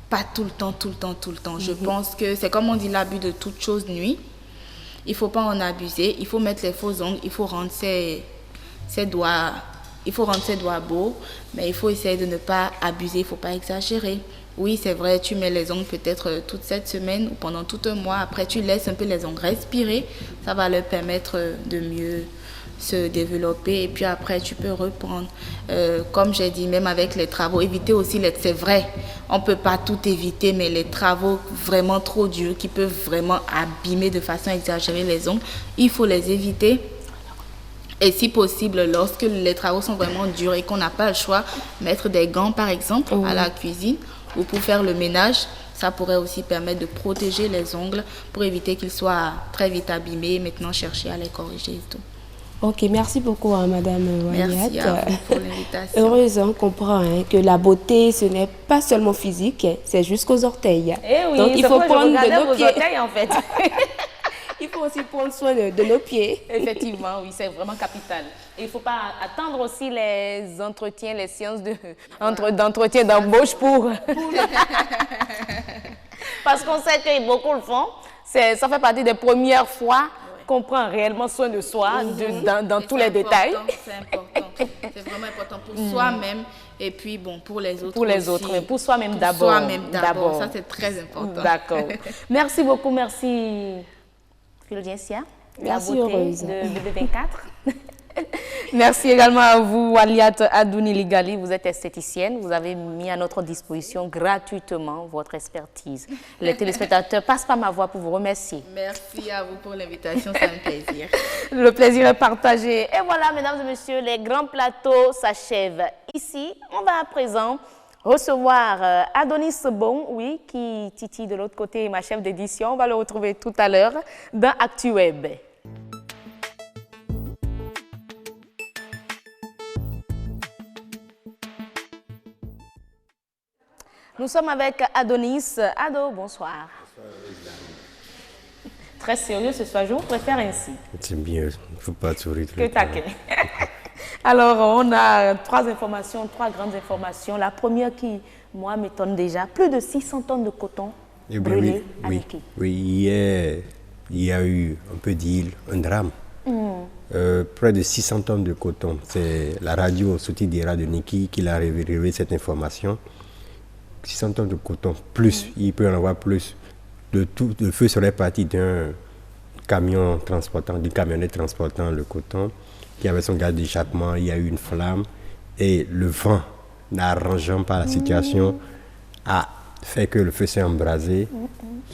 Pas tout le temps. Je pense que c'est comme on dit, l'abus de toute chose nuit. Il ne faut pas en abuser, il faut mettre les faux ongles, il faut rendre ses doigts beaux, mais il faut essayer de ne pas abuser, il ne faut pas exagérer. Oui, c'est vrai, tu mets les ongles peut-être toute cette semaine ou pendant tout un mois. Après, tu laisses un peu les ongles respirer. Ça va leur permettre de mieux se développer. Et puis après, tu peux reprendre. Comme j'ai dit, même avec les travaux, éviter aussi c'est vrai, on ne peut pas tout éviter, mais les travaux vraiment trop durs qui peuvent vraiment abîmer de façon exagérée les ongles, il faut les éviter. Et si possible, lorsque les travaux sont vraiment durs et qu'on n'a pas le choix, mettre des gants par exemple à la cuisine ou pour faire le ménage, ça pourrait aussi permettre de protéger les ongles pour éviter qu'ils soient très vite abîmés et maintenant chercher à les corriger et tout. Ok, merci beaucoup Madame Waliat. Merci à vous pour l'invitation. Heureuse, on comprend que la beauté, ce n'est pas seulement physique, c'est jusqu'aux orteils. Eh oui, donc il faut prendre de nos pieds. Orteils, en fait. Il faut aussi prendre soin de nos pieds. Effectivement, oui, c'est vraiment capital. Il ne faut pas attendre aussi les entretiens, les séances d'entretien d'embauche pour... Parce qu'on sait que beaucoup le font. Ça fait partie des premières fois qu'on prend réellement soin de soi dans tous les détails. C'est important. C'est vraiment important pour soi-même et puis bon, pour les autres. Pour les aussi. autres, mais pour soi-même d'abord. Soi-même d'abord. Ça, c'est très important. D'accord. Merci beaucoup, merci. Philogencia, merci la beauté Heureuse. de BB24. Merci également à vous, Waliat Adouni Ligali. Vous êtes esthéticienne. Vous avez mis à notre disposition gratuitement votre expertise. Les téléspectateurs passent par ma voix pour vous remercier. Merci à vous pour l'invitation, c'est un plaisir. Le plaisir est partagé. Et voilà, mesdames et messieurs, les grands plateaux s'achèvent ici. On va à présent recevoir Adonis Bon, oui, qui titille de l'autre côté, ma chef d'édition. On va le retrouver tout à l'heure dans ActuWeb. Nous sommes avec Adonis. Ado, bonsoir. Très sérieux ce soir, je vous préfère ainsi. C'est mieux, il ne faut pas sourire. Que taquet. Alors, on a trois grandes informations. La première qui, moi, m'étonne déjà, plus de 600 tonnes de coton brûlé à Niki. Oui, hier, il y a eu, on peut dire, un drame. Près de 600 tonnes de coton. C'est la radio Sotidira de Niki qui a révélé cette information. 600 tonnes de coton, plus, il peut y en avoir plus. Le feu serait parti d'un camion transportant, d'une camionnette transportant le coton, qui avait son gaz d'échappement, il y a eu une flamme, Et le vent, n'arrangeant pas la situation, a fait que le feu s'est embrasé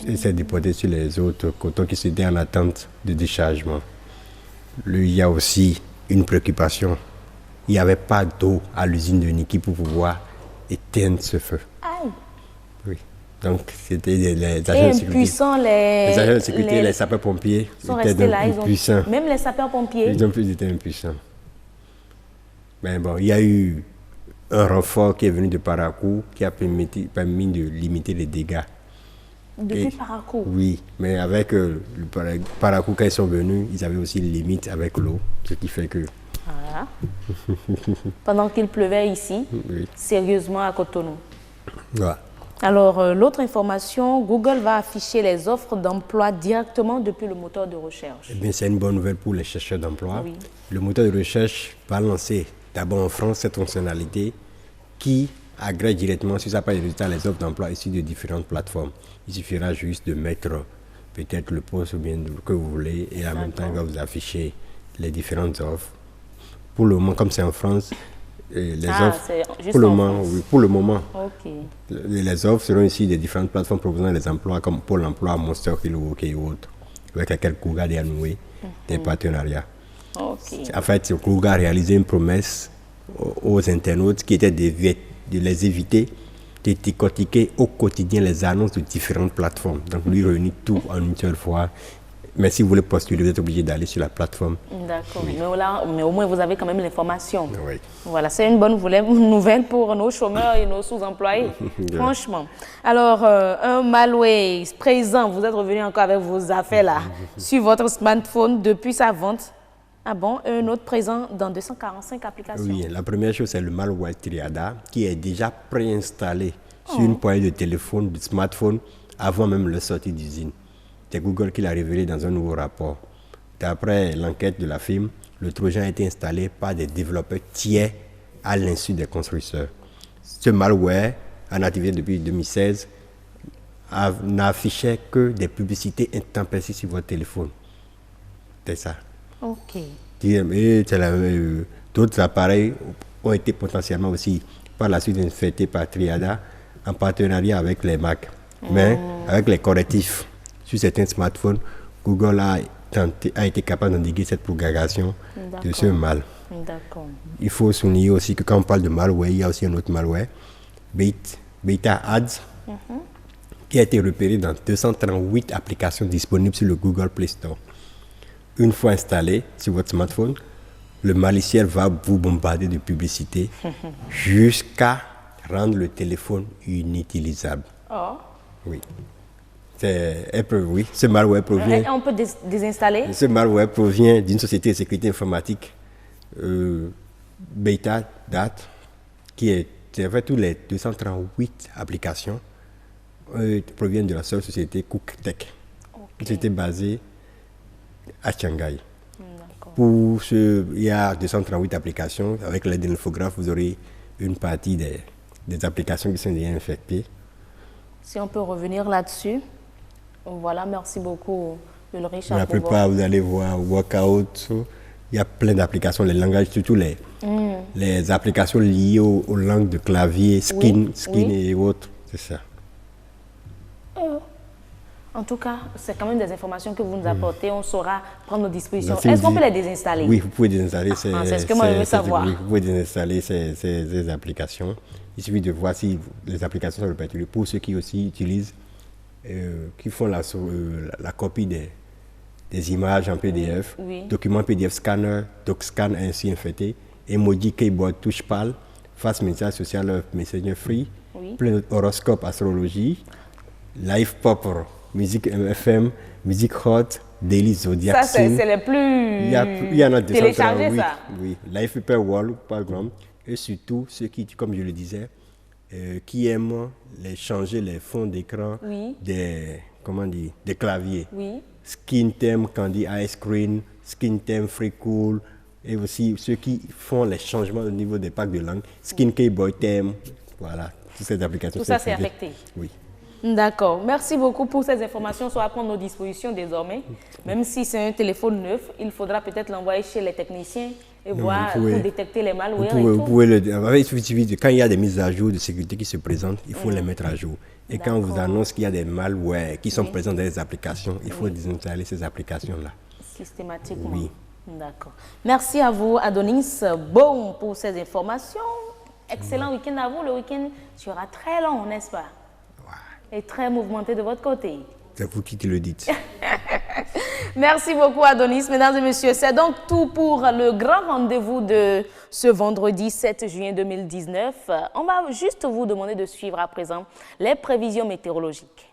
et s'est déporté sur les autres cotons qui étaient en attente de déchargement. Il y a aussi une préoccupation. Il n'y avait pas d'eau à l'usine de Niki pour pouvoir éteindre ce feu. Aïe. Oui. Donc, c'était les agents de sécurité. Les agents de sécurité, les sapeurs-pompiers sont étaient restés là, impuissants. Même les sapeurs-pompiers. Ils étaient impuissants. Mais bon, il y a eu un renfort qui est venu de Parakou qui a permis de limiter les dégâts. Depuis Parakou? Oui, mais avec le Parakou, quand ils sont venus, ils avaient aussi une limite avec l'eau, ce qui fait que... Voilà. Pendant qu'il pleuvait ici, sérieusement à Cotonou. Ouais. Alors, l'autre information, Google va afficher les offres d'emploi directement depuis le moteur de recherche. Eh bien, c'est une bonne nouvelle pour les chercheurs d'emploi. Oui. Le moteur de recherche va lancer d'abord en France cette fonctionnalité qui agrège directement sur sa page de résultats les offres d'emploi issues de différentes plateformes. Il suffira juste de mettre peut-être le poste ou bien que vous voulez et en même temps, il va vous afficher les différentes offres. Pour le moment, comme c'est en France, les offres, pour le moment, okay. Les offres seront ici des différentes plateformes proposant des emplois comme Pôle emploi, Monster Hill et autres, avec lesquels Google a noué des partenariats. Okay. En fait, Google a réalisé une promesse aux internautes qui était de les éviter de décortiquer au quotidien les annonces de différentes plateformes. Donc, lui réunit tout en une seule fois. Mais si vous voulez postuler, vous êtes obligé d'aller sur la plateforme. D'accord. Oui. Mais au moins, vous avez quand même l'information. Oui. Voilà, c'est une bonne nouvelle pour nos chômeurs et nos sous-employés. Franchement. Alors, un malware présent, vous êtes revenu encore avec vos affaires là, sur votre smartphone depuis sa vente. Ah bon, un autre présent dans 245 applications. Oui, la première chose, c'est le malware Triada qui est déjà préinstallé sur une poignée de téléphone, de smartphone, avant même la sortie d'usine. C'est Google qui l'a révélé dans un nouveau rapport. D'après l'enquête de la firme, le Trojan a été installé par des développeurs tiers à l'insu des constructeurs. Ce malware, en activité depuis 2016, n'affichait que des publicités intempestives sur votre téléphone. C'est ça. Ok. D'autres appareils ont été potentiellement aussi par la suite infectés par Triada en partenariat avec les Mac. Mais avec les correctifs sur certains smartphones, Google a été capable d'endiguer cette propagation de ce mal. Il faut souligner aussi que quand on parle de malware, il y a aussi un autre malware, Beta Ads, qui a été repéré dans 238 applications disponibles sur le Google Play Store. Une fois installé sur votre smartphone, le malicieux va vous bombarder de publicités jusqu'à rendre le téléphone inutilisable. Oh. Oui. Ce malware provient... On peut désinstaller? Ce malware provient d'une société de sécurité informatique, Beta Dat, qui en fait tous les 238 applications proviennent de la seule société CookTech, qui était basée à Shanghai. Il y a 238 applications. Avec l'aide de l'infographe, vous aurez une partie des applications qui sont déjà infectées. Si on peut revenir là-dessus. Voilà, merci beaucoup, Ulrich. La plupart, vous allez voir Workout. Il y a plein d'applications, les langages, surtout les applications liées aux langues de clavier, Skin et autres. C'est ça. En tout cas, c'est quand même des informations que vous nous apportez. On saura prendre nos dispositions. Est-ce qu'on peut les désinstaller? Oui, vous pouvez désinstaller. C'est ce que moi je veux savoir. Vous pouvez désinstaller ces applications. Il suffit de voir si les applications sont répertoriées. Pour ceux qui aussi utilisent, qui font la copie des images en PDF, documents PDF scanner, DocScan ainsi infecté, emoji, keyboard, touche pâle, face message social, messenger free, plein horoscope, astrologie, live pop, musique FM, musique hot, daily zodiac. Ça, c'est les plus il y en a téléchargés, ça. Oui, live paper wall, par exemple. Et surtout, ceux qui, comme je le disais, qui aiment changer les fonds d'écran des claviers. Skin Theme, Candy Ice Cream, Skin Theme Free Cool, et aussi ceux qui font les changements au niveau des packs de langue, Skin Keyboard Theme, voilà, toutes ces applications. Tout ça, c'est affecté. Oui. D'accord. Merci beaucoup pour ces informations. Soit à prendre nos dispositions désormais. Même si c'est un téléphone neuf, il faudra peut-être l'envoyer chez les techniciens et voir pour détecter les malwares. Quand il y a des mises à jour de sécurité qui se présentent, il faut les mettre à jour. Et quand on vous annonce qu'il y a des malwares qui sont présents dans les applications, il faut désinstaller ces applications-là. Systématiquement. Oui. D'accord. Merci à vous, Adonis. Bon, pour ces informations. Excellent week-end à vous. Le week-end sera très long, n'est-ce pas? Et très mouvementé de votre côté. C'est vous qui le dites. Merci beaucoup, Adonis. Mesdames et messieurs, c'est donc tout pour le grand rendez-vous de ce vendredi 7 juin 2019. On va juste vous demander de suivre à présent les prévisions météorologiques.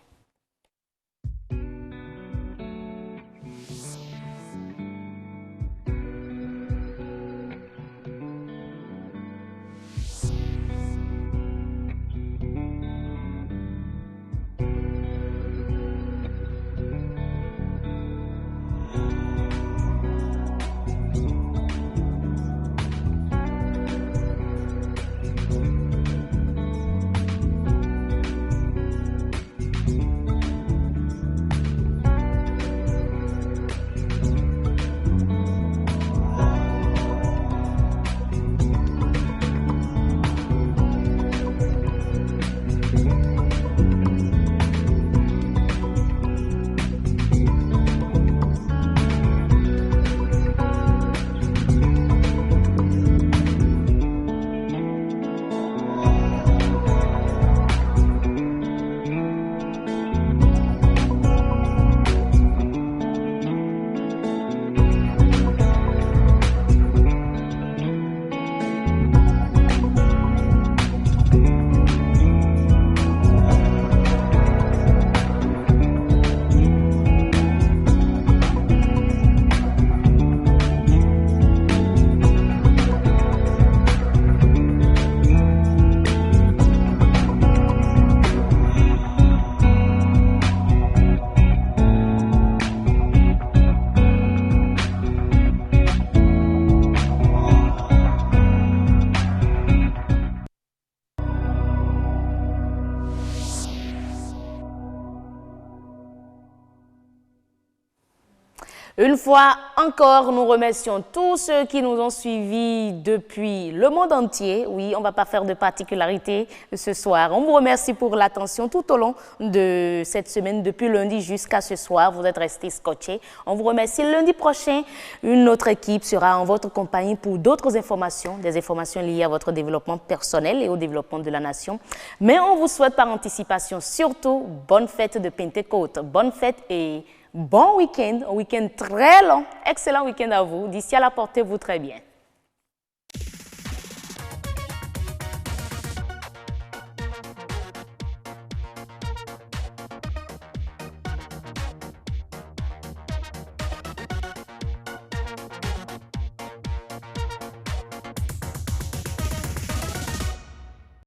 Une fois encore, nous remercions tous ceux qui nous ont suivis depuis le monde entier. Oui, on ne va pas faire de particularité ce soir. On vous remercie pour l'attention tout au long de cette semaine, depuis lundi jusqu'à ce soir. Vous êtes restés scotchés. On vous remercie. Lundi prochain, une autre équipe sera en votre compagnie pour d'autres informations, des informations liées à votre développement personnel et au développement de la nation. Mais on vous souhaite par anticipation surtout bonne fête de Pentecôte. Bonne fête et bon week-end, un week-end très long, excellent week-end à vous. D'ici là, portez-vous très bien.